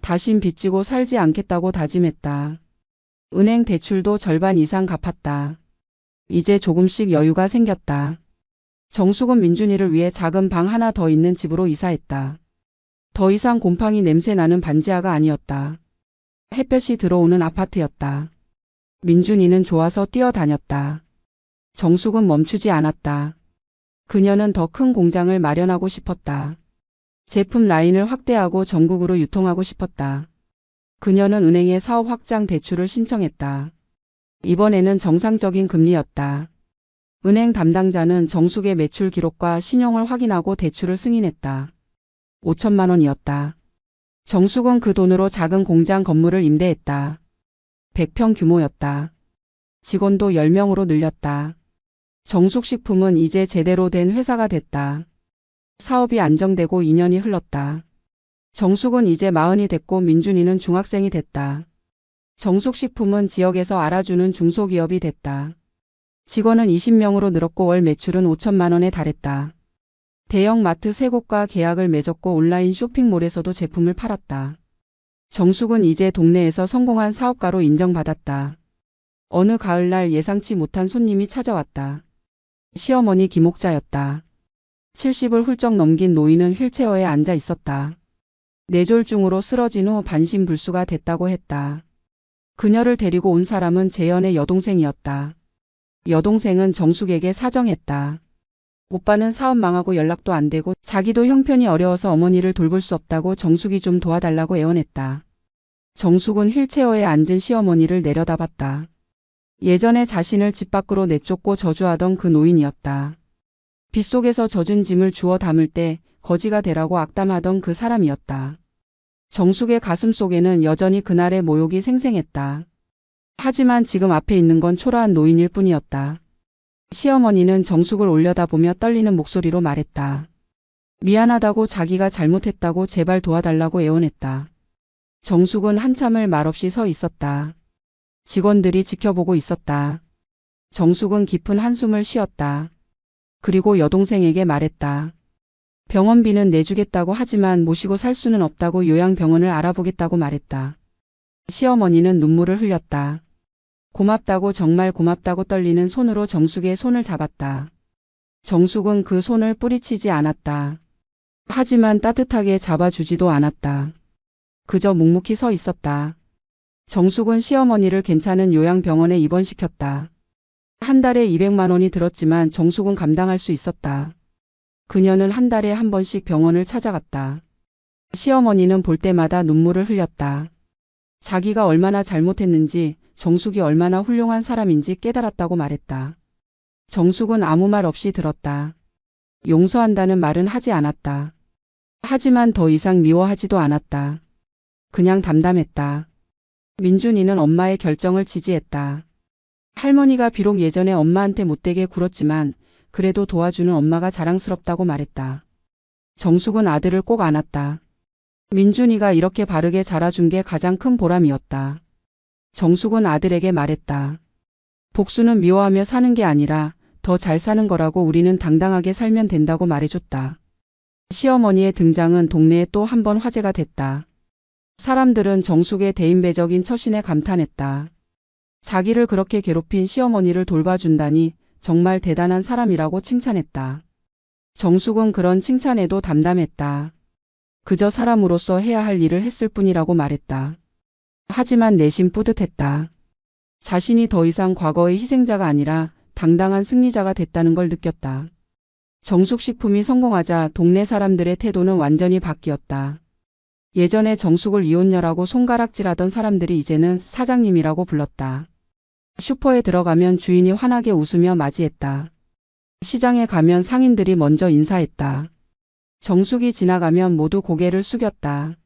다신 빚지고 살지 않겠다고 다짐했다. 은행 대출도 절반 이상 갚았다. 이제 조금씩 여유가 생겼다. 정숙은 민준이를 위해 작은 방 하나 더 있는 집으로 이사했다. 더 이상 곰팡이 냄새 나는 반지하가 아니었다. 햇볕이 들어오는 아파트였다. 민준이는 좋아서 뛰어다녔다. 정숙은 멈추지 않았다. 그녀는 더 큰 공장을 마련하고 싶었다. 제품 라인을 확대하고 전국으로 유통하고 싶었다. 그녀는 은행에 사업 확장 대출을 신청했다. 이번에는 정상적인 금리였다. 은행 담당자는 정숙의 매출 기록과 신용을 확인하고 대출을 승인했다. 5천만 원이었다. 정숙은 그 돈으로 작은 공장 건물을 임대했다. 100평 규모였다. 직원도 10명으로 늘렸다. 정숙식품은 이제 제대로 된 회사가 됐다. 사업이 안정되고 2년이 흘렀다. 정숙은 이제 40이 됐고 민준이는 중학생이 됐다. 정숙식품은 지역에서 알아주는 중소기업이 됐다. 직원은 20명으로 늘었고 월 매출은 5천만 원에 달했다. 대형 마트 3곳과 계약을 맺었고 온라인 쇼핑몰에서도 제품을 팔았다. 정숙은 이제 동네에서 성공한 사업가로 인정받았다. 어느 가을날 예상치 못한 손님이 찾아왔다. 시어머니 김옥자였다. 70을 훌쩍 넘긴 노인은 휠체어에 앉아 있었다. 뇌졸중으로 쓰러진 후 반신불수가 됐다고 했다. 그녀를 데리고 온 사람은 재현의 여동생이었다. 여동생은 정숙에게 사정했다. 오빠는 사업 망하고 연락도 안 되고 자기도 형편이 어려워서 어머니를 돌볼 수 없다고 정숙이 좀 도와달라고 애원했다. 정숙은 휠체어에 앉은 시어머니를 내려다봤다. 예전에 자신을 집 밖으로 내쫓고 저주하던 그 노인이었다. 빗속에서 젖은 짐을 주워 담을 때 거지가 되라고 악담하던 그 사람이었다. 정숙의 가슴 속에는 여전히 그날의 모욕이 생생했다. 하지만 지금 앞에 있는 건 초라한 노인일 뿐이었다. 시어머니는 정숙을 올려다보며 떨리는 목소리로 말했다. 미안하다고 자기가 잘못했다고 제발 도와달라고 애원했다. 정숙은 한참을 말없이 서 있었다. 직원들이 지켜보고 있었다. 정숙은 깊은 한숨을 쉬었다. 그리고 여동생에게 말했다. 병원비는 내주겠다고 하지만 모시고 살 수는 없다고 요양병원을 알아보겠다고 말했다. 시어머니는 눈물을 흘렸다. 고맙다고 정말 고맙다고 떨리는 손으로 정숙의 손을 잡았다. 정숙은 그 손을 뿌리치지 않았다. 하지만 따뜻하게 잡아주지도 않았다. 그저 묵묵히 서 있었다. 정숙은 시어머니를 괜찮은 요양병원에 입원시켰다. 한 달에 200만 원이 들었지만 정숙은 감당할 수 있었다. 그녀는 한 달에 한 번씩 병원을 찾아갔다. 시어머니는 볼 때마다 눈물을 흘렸다. 자기가 얼마나 잘못했는지, 정숙이 얼마나 훌륭한 사람인지 깨달았다고 말했다. 정숙은 아무 말 없이 들었다. 용서한다는 말은 하지 않았다. 하지만 더 이상 미워하지도 않았다. 그냥 담담했다. 민준이는 엄마의 결정을 지지했다. 할머니가 비록 예전에 엄마한테 못되게 굴었지만 그래도 도와주는 엄마가 자랑스럽다고 말했다. 정숙은 아들을 꼭 안았다. 민준이가 이렇게 바르게 자라준 게 가장 큰 보람이었다. 정숙은 아들에게 말했다. 복수는 미워하며 사는 게 아니라 더 잘 사는 거라고 우리는 당당하게 살면 된다고 말해줬다. 시어머니의 등장은 동네에 또 한 번 화제가 됐다. 사람들은 정숙의 대인배적인 처신에 감탄했다. 자기를 그렇게 괴롭힌 시어머니를 돌봐준다니 정말 대단한 사람이라고 칭찬했다. 정숙은 그런 칭찬에도 담담했다. 그저 사람으로서 해야 할 일을 했을 뿐이라고 말했다. 하지만 내심 뿌듯했다. 자신이 더 이상 과거의 희생자가 아니라 당당한 승리자가 됐다는 걸 느꼈다. 정숙식품이 성공하자 동네 사람들의 태도는 완전히 바뀌었다. 예전에 정숙을 이혼녀라고 손가락질하던 사람들이 이제는 사장님이라고 불렀다. 슈퍼에 들어가면 주인이 환하게 웃으며 맞이했다. 시장에 가면 상인들이 먼저 인사했다. 정숙이 지나가면 모두 고개를 숙였다.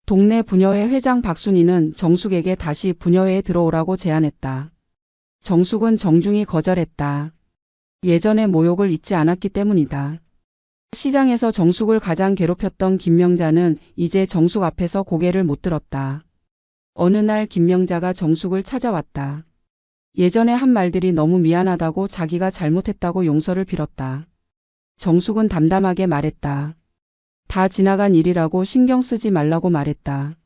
동네 부녀회 회장 박순희는 정숙에게 다시 부녀회에 들어오라고 제안했다. 정숙은 정중히 거절했다. 예전의 모욕을 잊지 않았기 때문이다. 시장에서 정숙을 가장 괴롭혔던 김명자는 이제 정숙 앞에서 고개를 못 들었다. 어느 날 김명자가 정숙을 찾아왔다. 예전에 한 말들이 너무 미안하다고 자기가 잘못했다고 용서를 빌었다. 정숙은 담담하게 말했다. 다 지나간 일이라고 신경 쓰지 말라고 말했다.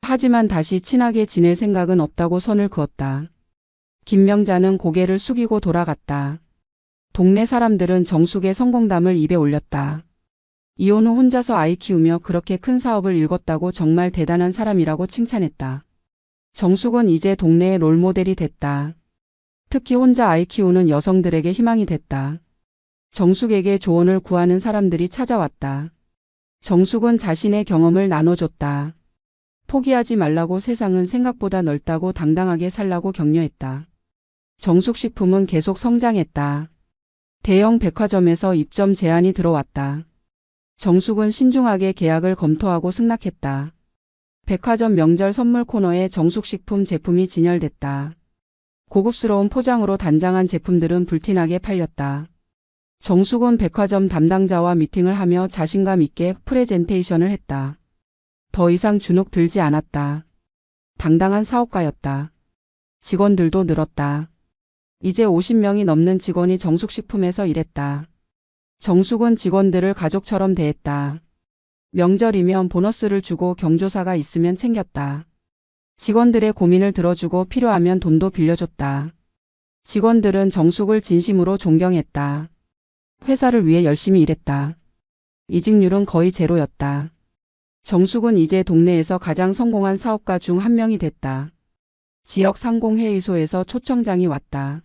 하지만 다시 친하게 지낼 생각은 없다고 선을 그었다. 김명자는 고개를 숙이고 돌아갔다. 동네 사람들은 정숙의 성공담을 입에 올렸다. 이혼 후 혼자서 아이 키우며 그렇게 큰 사업을 일궜다고 정말 대단한 사람이라고 칭찬했다. 정숙은 이제 동네의 롤모델이 됐다. 특히 혼자 아이 키우는 여성들에게 희망이 됐다. 정숙에게 조언을 구하는 사람들이 찾아왔다. 정숙은 자신의 경험을 나눠줬다. 포기하지 말라고, 세상은 생각보다 넓다고, 당당하게 살라고 격려했다. 정숙식품은 계속 성장했다. 대형 백화점에서 입점 제안이 들어왔다. 정숙은 신중하게 계약을 검토하고 승낙했다. 백화점 명절 선물 코너에 정숙식품 제품이 진열됐다. 고급스러운 포장으로 단장한 제품들은 불티나게 팔렸다. 정숙은 백화점 담당자와 미팅을 하며 자신감 있게 프레젠테이션을 했다. 더 이상 주눅 들지 않았다. 당당한 사업가였다. 직원들도 늘었다. 이제 50명이 넘는 직원이 정숙식품에서 일했다. 정숙은 직원들을 가족처럼 대했다. 명절이면 보너스를 주고 경조사가 있으면 챙겼다. 직원들의 고민을 들어주고 필요하면 돈도 빌려줬다. 직원들은 정숙을 진심으로 존경했다. 회사를 위해 열심히 일했다. 이직률은 거의 제로였다. 정숙은 이제 동네에서 가장 성공한 사업가 중 한 명이 됐다. 지역 상공회의소에서 초청장이 왔다.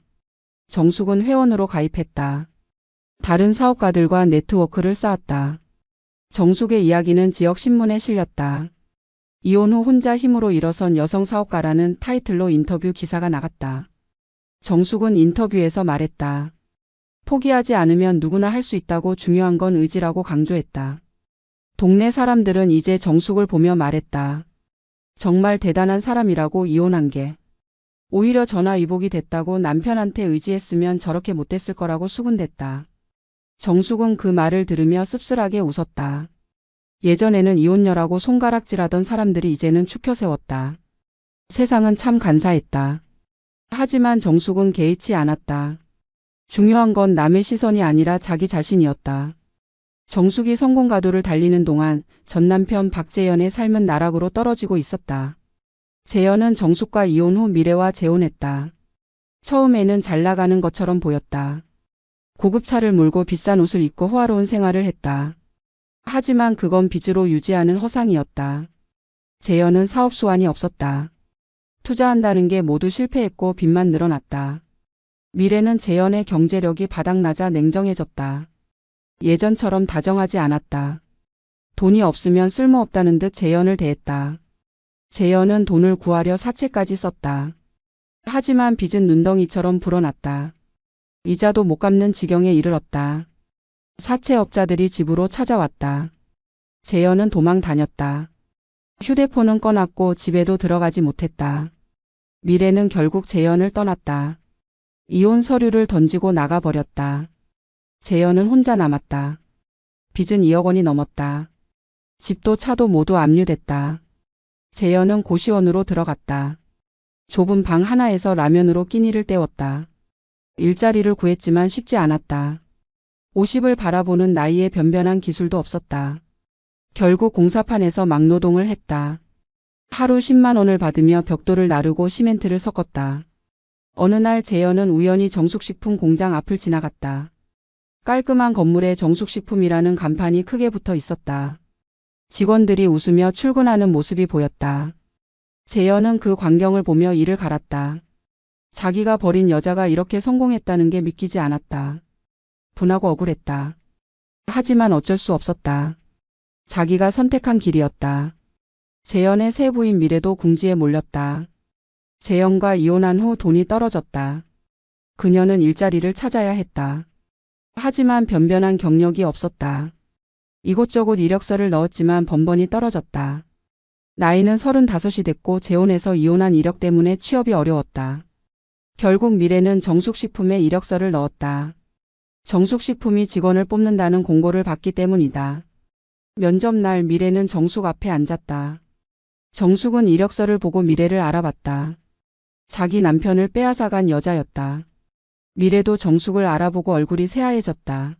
정숙은 회원으로 가입했다. 다른 사업가들과 네트워크를 쌓았다. 정숙의 이야기는 지역 신문에 실렸다. 이혼 후 혼자 힘으로 일어선 여성 사업가라는 타이틀로 인터뷰 기사가 나갔다. 정숙은 인터뷰에서 말했다. 포기하지 않으면 누구나 할 수 있다고 중요한 건 의지라고 강조했다. 동네 사람들은 이제 정숙을 보며 말했다. 정말 대단한 사람이라고 이혼한 게. 오히려 전화위복이 됐다고 남편한테 의지했으면 저렇게 못됐을 거라고 수군댔다. 정숙은 그 말을 들으며 씁쓸하게 웃었다. 예전에는 이혼녀라고 손가락질하던 사람들이 이제는 추켜 세웠다. 세상은 참 간사했다. 하지만 정숙은 개의치 않았다. 중요한 건 남의 시선이 아니라 자기 자신이었다. 정숙이 성공가도를 달리는 동안 전 남편 박재현의 삶은 나락으로 떨어지고 있었다. 재현은 정숙과 이혼 후 미래와 재혼했다. 처음에는 잘 나가는 것처럼 보였다. 고급차를 몰고 비싼 옷을 입고 호화로운 생활을 했다. 하지만 그건 빚으로 유지하는 허상이었다. 재현은 사업 수완이 없었다. 투자한다는 게 모두 실패했고 빚만 늘어났다. 미래는 재현의 경제력이 바닥나자 냉정해졌다. 예전처럼 다정하지 않았다. 돈이 없으면 쓸모없다는 듯 재현을 대했다. 재현은 돈을 구하려 사채까지 썼다. 하지만 빚은 눈덩이처럼 불어났다. 이자도 못 갚는 지경에 이르렀다. 사채업자들이 집으로 찾아왔다. 재현은 도망 다녔다. 휴대폰은 꺼놨고 집에도 들어가지 못했다. 미래는 결국 재현을 떠났다. 이혼 서류를 던지고 나가버렸다. 재현은 혼자 남았다. 빚은 2억 원이 넘었다. 집도 차도 모두 압류됐다. 재현은 고시원으로 들어갔다. 좁은 방 하나에서 라면으로 끼니를 때웠다. 일자리를 구했지만 쉽지 않았다. 50을 바라보는 나이에 변변한 기술도 없었다. 결국 공사판에서 막노동을 했다. 하루 10만 원을 받으며 벽돌을 나르고 시멘트를 섞었다. 어느 날 재현은 우연히 정숙식품 공장 앞을 지나갔다. 깔끔한 건물에 정숙식품이라는 간판이 크게 붙어 있었다. 직원들이 웃으며 출근하는 모습이 보였다. 재현은 그 광경을 보며 이를 갈았다. 자기가 버린 여자가 이렇게 성공했다는 게 믿기지 않았다. 분하고 억울했다. 하지만 어쩔 수 없었다. 자기가 선택한 길이었다. 재현의 새 부인 미래도 궁지에 몰렸다. 재현과 이혼한 후 돈이 떨어졌다. 그녀는 일자리를 찾아야 했다. 하지만 변변한 경력이 없었다. 이곳저곳 이력서를 넣었지만 번번이 떨어졌다. 나이는 35이 됐고 재혼해서 이혼한 이력 때문에 취업이 어려웠다. 결국 미래는 정숙식품에 이력서를 넣었다. 정숙식품이 직원을 뽑는다는 공고를 받기 때문이다. 면접 날 미래는 정숙 앞에 앉았다. 정숙은 이력서를 보고 미래를 알아봤다. 자기 남편을 빼앗아간 여자였다. 미래도 정숙을 알아보고 얼굴이 새하얘졌다.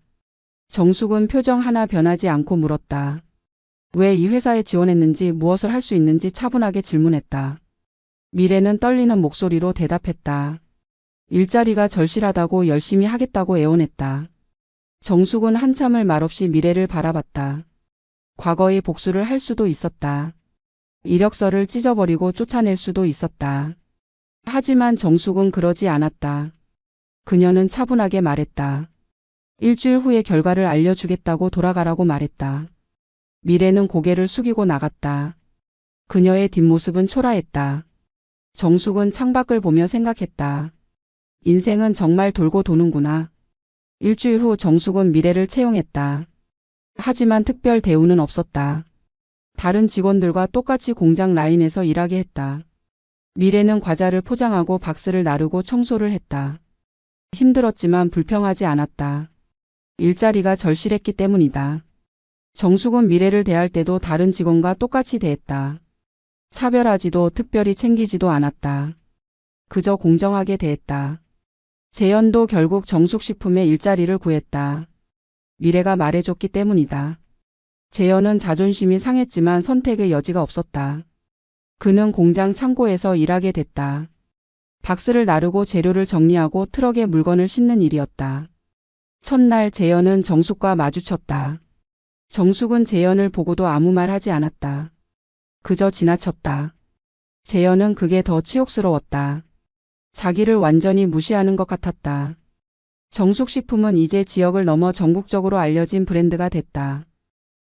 정숙은 표정 하나 변하지 않고 물었다. 왜 이 회사에 지원했는지 무엇을 할 수 있는지 차분하게 질문했다. 미래는 떨리는 목소리로 대답했다. 일자리가 절실하다고 열심히 하겠다고 애원했다. 정숙은 한참을 말없이 미래를 바라봤다. 과거의 복수를 할 수도 있었다. 이력서를 찢어버리고 쫓아낼 수도 있었다. 하지만 정숙은 그러지 않았다. 그녀는 차분하게 말했다. 일주일 후에 결과를 알려주겠다고 돌아가라고 말했다. 미래는 고개를 숙이고 나갔다. 그녀의 뒷모습은 초라했다. 정숙은 창밖을 보며 생각했다. 인생은 정말 돌고 도는구나. 일주일 후 정숙은 미래를 채용했다. 하지만 특별 대우는 없었다. 다른 직원들과 똑같이 공장 라인에서 일하게 했다. 미래는 과자를 포장하고 박스를 나르고 청소를 했다. 힘들었지만 불평하지 않았다. 일자리가 절실했기 때문이다. 정숙은 미래를 대할 때도 다른 직원과 똑같이 대했다. 차별하지도 특별히 챙기지도 않았다. 그저 공정하게 대했다. 재현도 결국 정숙식품에 일자리를 구했다. 미래가 말해줬기 때문이다. 재현은 자존심이 상했지만 선택의 여지가 없었다. 그는 공장 창고에서 일하게 됐다. 박스를 나르고 재료를 정리하고 트럭에 물건을 싣는 일이었다. 첫날 재현은 정숙과 마주쳤다. 정숙은 재현을 보고도 아무 말 하지 않았다. 그저 지나쳤다. 재현은 그게 더 치욕스러웠다. 자기를 완전히 무시하는 것 같았다. 정숙식품은 이제 지역을 넘어 전국적으로 알려진 브랜드가 됐다.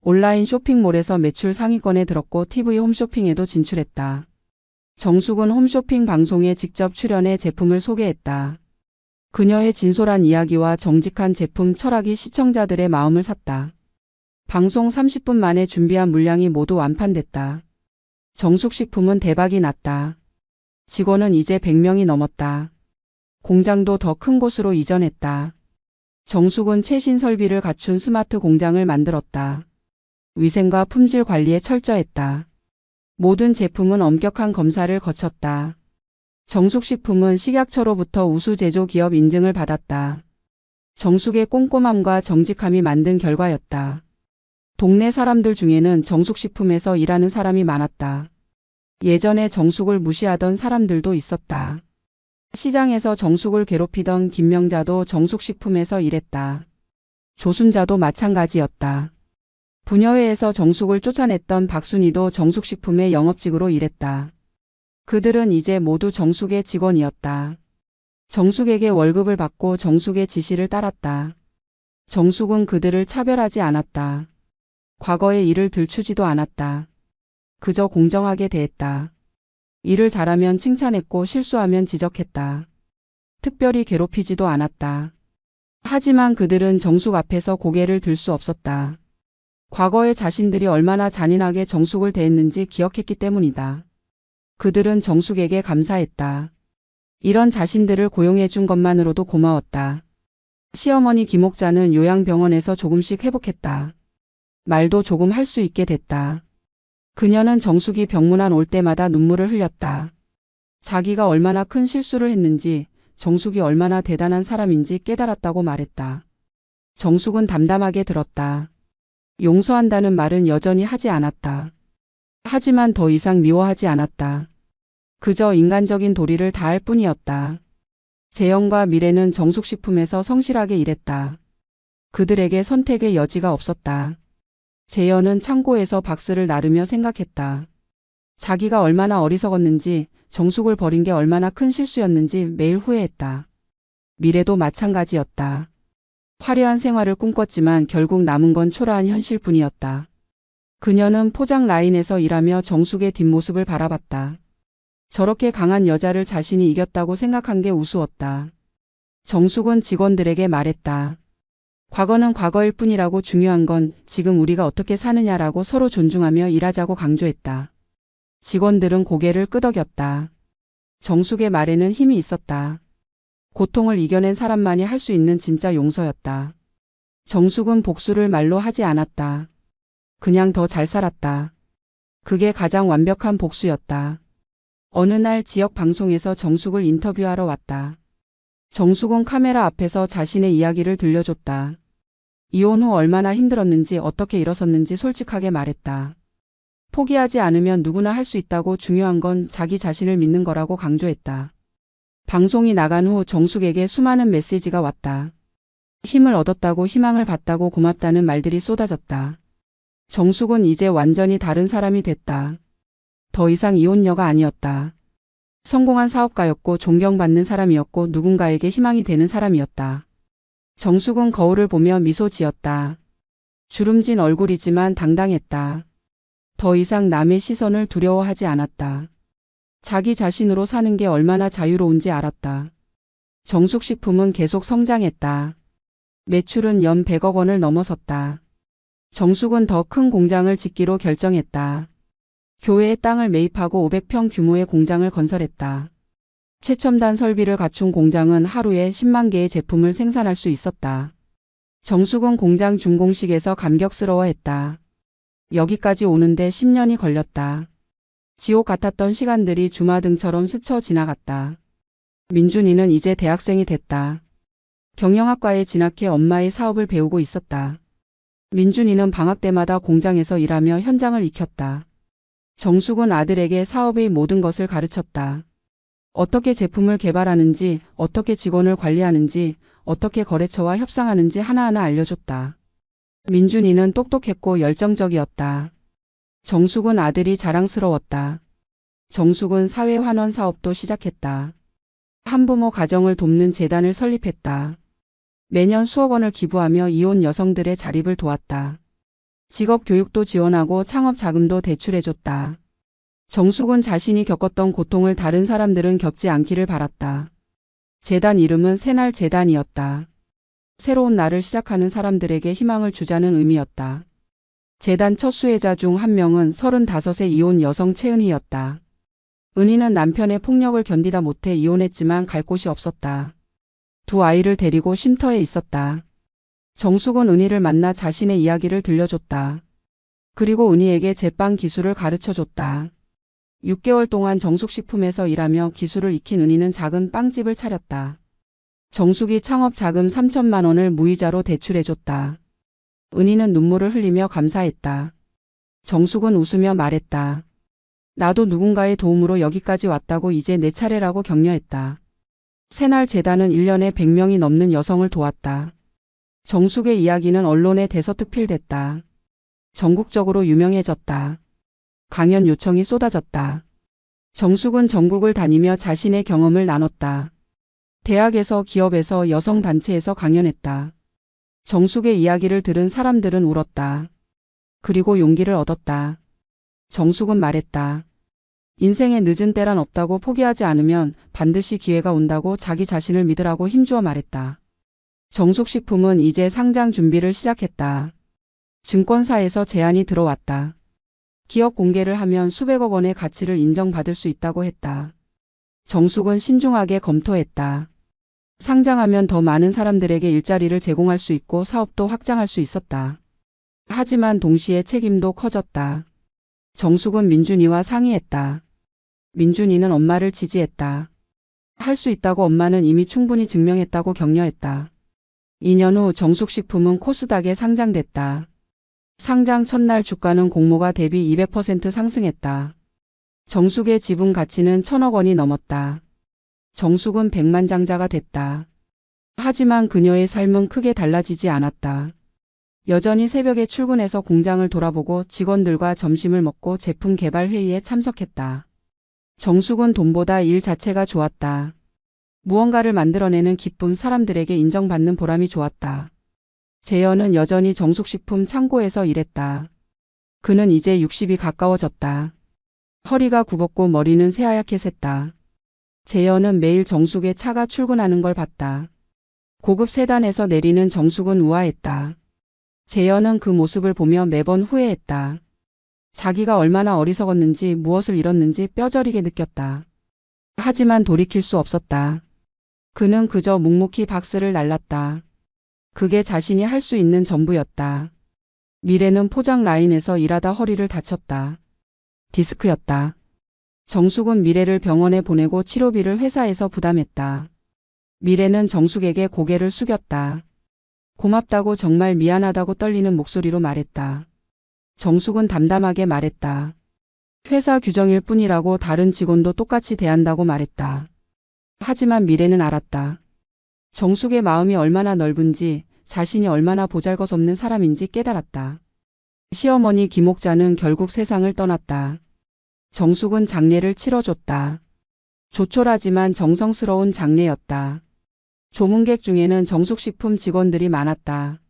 온라인 쇼핑몰에서 매출 상위권에 들었고 TV 홈쇼핑에도 진출했다. 정숙은 홈쇼핑 방송에 직접 출연해 제품을 소개했다. 그녀의 진솔한 이야기와 정직한 제품 철학이 시청자들의 마음을 샀다. 방송 30분 만에 준비한 물량이 모두 완판됐다. 정숙식품은 대박이 났다. 직원은 이제 100명이 넘었다. 공장도 더 큰 곳으로 이전했다. 정숙은 최신 설비를 갖춘 스마트 공장을 만들었다. 위생과 품질 관리에 철저했다. 모든 제품은 엄격한 검사를 거쳤다. 정숙식품은 식약처로부터 우수 제조 기업 인증을 받았다. 정숙의 꼼꼼함과 정직함이 만든 결과였다. 동네 사람들 중에는 정숙식품에서 일하는 사람이 많았다. 예전에 정숙을 무시하던 사람들도 있었다. 시장에서 정숙을 괴롭히던 김명자도 정숙식품에서 일했다. 조순자도 마찬가지였다. 분여회에서 정숙을 쫓아냈던 박순희도 정숙식품의 영업직으로 일했다. 그들은 이제 모두 정숙의 직원이었다. 정숙에게 월급을 받고 정숙의 지시를 따랐다. 정숙은 그들을 차별하지 않았다. 과거의 일을 들추지도 않았다. 그저 공정하게 대했다. 일을 잘하면 칭찬했고 실수하면 지적했다. 특별히 괴롭히지도 않았다. 하지만 그들은 정숙 앞에서 고개를 들 수 없었다. 과거에 자신들이 얼마나 잔인하게 정숙을 대했는지 기억했기 때문이다. 그들은 정숙에게 감사했다. 이런 자신들을 고용해 준 것만으로도 고마웠다. 시어머니 김옥자는 요양병원에서 조금씩 회복했다. 말도 조금 할 수 있게 됐다. 그녀는 정숙이 병문안 올 때마다 눈물을 흘렸다. 자기가 얼마나 큰 실수를 했는지, 정숙이 얼마나 대단한 사람인지 깨달았다고 말했다. 정숙은 담담하게 들었다. 용서한다는 말은 여전히 하지 않았다. 하지만 더 이상 미워하지 않았다. 그저 인간적인 도리를 다할 뿐이었다. 재영과 미래는 정숙식품에서 성실하게 일했다. 그들에게 선택의 여지가 없었다. 재현은 창고에서 박스를 나르며 생각했다. 자기가 얼마나 어리석었는지, 정숙을 버린 게 얼마나 큰 실수였는지 매일 후회했다. 미래도 마찬가지였다. 화려한 생활을 꿈꿨지만 결국 남은 건 초라한 현실뿐이었다. 그녀는 포장 라인에서 일하며 정숙의 뒷모습을 바라봤다. 저렇게 강한 여자를 자신이 이겼다고 생각한 게 우스웠다. 정숙은 직원들에게 말했다. 과거는 과거일 뿐이라고 중요한 건 지금 우리가 어떻게 사느냐라고 서로 존중하며 일하자고 강조했다. 직원들은 고개를 끄덕였다. 정숙의 말에는 힘이 있었다. 고통을 이겨낸 사람만이 할 수 있는 진짜 용서였다. 정숙은 복수를 말로 하지 않았다. 그냥 더 잘 살았다. 그게 가장 완벽한 복수였다. 어느 날 지역 방송에서 정숙을 인터뷰하러 왔다. 정숙은 카메라 앞에서 자신의 이야기를 들려줬다. 이혼 후 얼마나 힘들었는지 어떻게 일어섰는지 솔직하게 말했다. 포기하지 않으면 누구나 할 수 있다고 중요한 건 자기 자신을 믿는 거라고 강조했다. 방송이 나간 후 정숙에게 수많은 메시지가 왔다. 힘을 얻었다고 희망을 받다고 고맙다는 말들이 쏟아졌다. 정숙은 이제 완전히 다른 사람이 됐다. 더 이상 이혼녀가 아니었다. 성공한 사업가였고 존경받는 사람이었고 누군가에게 희망이 되는 사람이었다. 정숙은 거울을 보며 미소 지었다. 주름진 얼굴이지만 당당했다. 더 이상 남의 시선을 두려워하지 않았다. 자기 자신으로 사는 게 얼마나 자유로운지 알았다. 정숙식품은 계속 성장했다. 매출은 연 100억 원을 넘어섰다. 정숙은 더 큰 공장을 짓기로 결정했다. 교외에 땅을 매입하고 500평 규모의 공장을 건설했다. 최첨단 설비를 갖춘 공장은 하루에 10만 개의 제품을 생산할 수 있었다. 정숙은 공장 준공식에서 감격스러워했다. 여기까지 오는데 10년이 걸렸다. 지옥 같았던 시간들이 주마등처럼 스쳐 지나갔다. 민준이는 이제 대학생이 됐다. 경영학과에 진학해 엄마의 사업을 배우고 있었다. 민준이는 방학 때마다 공장에서 일하며 현장을 익혔다. 정숙은 아들에게 사업의 모든 것을 가르쳤다. 어떻게 제품을 개발하는지, 어떻게 직원을 관리하는지, 어떻게 거래처와 협상하는지 하나하나 알려줬다. 민준이는 똑똑했고 열정적이었다. 정숙은 아들이 자랑스러웠다. 정숙은 사회환원 사업도 시작했다. 한부모 가정을 돕는 재단을 설립했다. 매년 수억 원을 기부하며 이혼 여성들의 자립을 도왔다. 직업 교육도 지원하고 창업 자금도 대출해줬다. 정숙은 자신이 겪었던 고통을 다른 사람들은 겪지 않기를 바랐다. 재단 이름은 새날 재단이었다. 새로운 날을 시작하는 사람들에게 희망을 주자는 의미였다. 재단 첫 수혜자 중 한 명은 35세 이혼 여성 최은희였다. 은희는 남편의 폭력을 견디다 못해 이혼했지만 갈 곳이 없었다. 두 아이를 데리고 쉼터에 있었다. 정숙은 은희를 만나 자신의 이야기를 들려줬다. 그리고 은희에게 제빵 기술을 가르쳐줬다. 6개월 동안 정숙식품에서 일하며 기술을 익힌 은희는 작은 빵집을 차렸다. 정숙이 창업 자금 3천만 원을 무이자로 대출해줬다. 은희는 눈물을 흘리며 감사했다. 정숙은 웃으며 말했다. 나도 누군가의 도움으로 여기까지 왔다고 이제 내 차례라고 격려했다. 새날 재단은 1년에 100명이 넘는 여성을 도왔다. 정숙의 이야기는 언론에 대서특필됐다. 전국적으로 유명해졌다. 강연 요청이 쏟아졌다. 정숙은 전국을 다니며 자신의 경험을 나눴다. 대학에서, 기업에서, 여성단체에서 강연했다. 정숙의 이야기를 들은 사람들은 울었다. 그리고 용기를 얻었다. 정숙은 말했다. 인생에 늦은 때란 없다고 포기하지 않으면 반드시 기회가 온다고 자기 자신을 믿으라고 힘주어 말했다. 정숙식품은 이제 상장 준비를 시작했다. 증권사에서 제안이 들어왔다. 기업 공개를 하면 수백억 원의 가치를 인정받을 수 있다고 했다. 정숙은 신중하게 검토했다. 상장하면 더 많은 사람들에게 일자리를 제공할 수 있고 사업도 확장할 수 있었다. 하지만 동시에 책임도 커졌다. 정숙은 민준이와 상의했다. 민준이는 엄마를 지지했다. 할 수 있다고 엄마는 이미 충분히 증명했다고 격려했다. 2년 후 정숙식품은 코스닥에 상장됐다. 상장 첫날 주가는 공모가 대비 200% 상승했다. 정숙의 지분 가치는 1,000억 원이 넘었다. 정숙은 백만장자가 됐다. 하지만 그녀의 삶은 크게 달라지지 않았다. 여전히 새벽에 출근해서 공장을 돌아보고 직원들과 점심을 먹고 제품 개발 회의에 참석했다. 정숙은 돈보다 일 자체가 좋았다. 무언가를 만들어내는 기쁨, 사람들에게 인정받는 보람이 좋았다. 재현은 여전히 정숙식품 창고에서 일했다. 그는 이제 60이 가까워졌다. 허리가 굽었고 머리는 새하얗게 샜다. 재현은 매일 정숙의 차가 출근하는 걸 봤다. 고급 세단에서 내리는 정숙은 우아했다. 재현은 그 모습을 보며 매번 후회했다. 자기가 얼마나 어리석었는지 무엇을 잃었는지 뼈저리게 느꼈다. 하지만 돌이킬 수 없었다. 그는 그저 묵묵히 박스를 날랐다. 그게 자신이 할 수 있는 전부였다. 미래는 포장 라인에서 일하다 허리를 다쳤다. 디스크였다. 정숙은 미래를 병원에 보내고 치료비를 회사에서 부담했다. 미래는 정숙에게 고개를 숙였다. 고맙다고, 정말 미안하다고 떨리는 목소리로 말했다. 정숙은 담담하게 말했다. 회사 규정일 뿐이라고, 다른 직원도 똑같이 대한다고 말했다. 하지만 미래는 알았다. 정숙의 마음이 얼마나 넓은지, 자신이 얼마나 보잘것없는 사람인지 깨달았다. 시어머니 김옥자는 결국 세상을 떠났다. 정숙은 장례를 치러줬다. 조촐하지만 정성스러운 장례였다. 조문객 중에는 정숙식품 직원들이 많았다.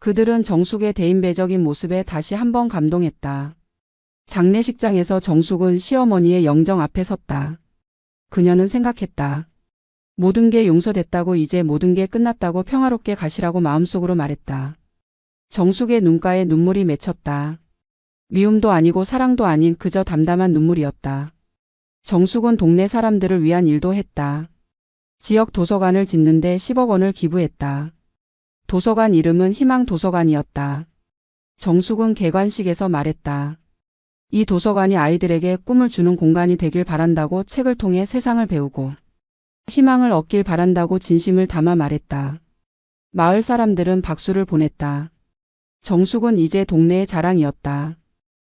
그들은 정숙의 대인배적인 모습에 다시 한번 감동했다. 장례식장에서 정숙은 시어머니의 영정 앞에 섰다. 그녀는 생각했다. 모든 게 용서됐다고, 이제 모든 게 끝났다고, 평화롭게 가시라고 마음속으로 말했다. 정숙의 눈가에 눈물이 맺혔다. 미움도 아니고 사랑도 아닌 그저 담담한 눈물이었다. 정숙은 동네 사람들을 위한 일도 했다. 지역 도서관을 짓는데 10억 원을 기부했다. 도서관 이름은 희망도서관이었다. 정숙은 개관식에서 말했다. 이 도서관이 아이들에게 꿈을 주는 공간이 되길 바란다고 책을 통해 세상을 배우고 희망을 얻길 바란다고 진심을 담아 말했다. 마을 사람들은 박수를 보냈다. 정숙은 이제 동네의 자랑이었다.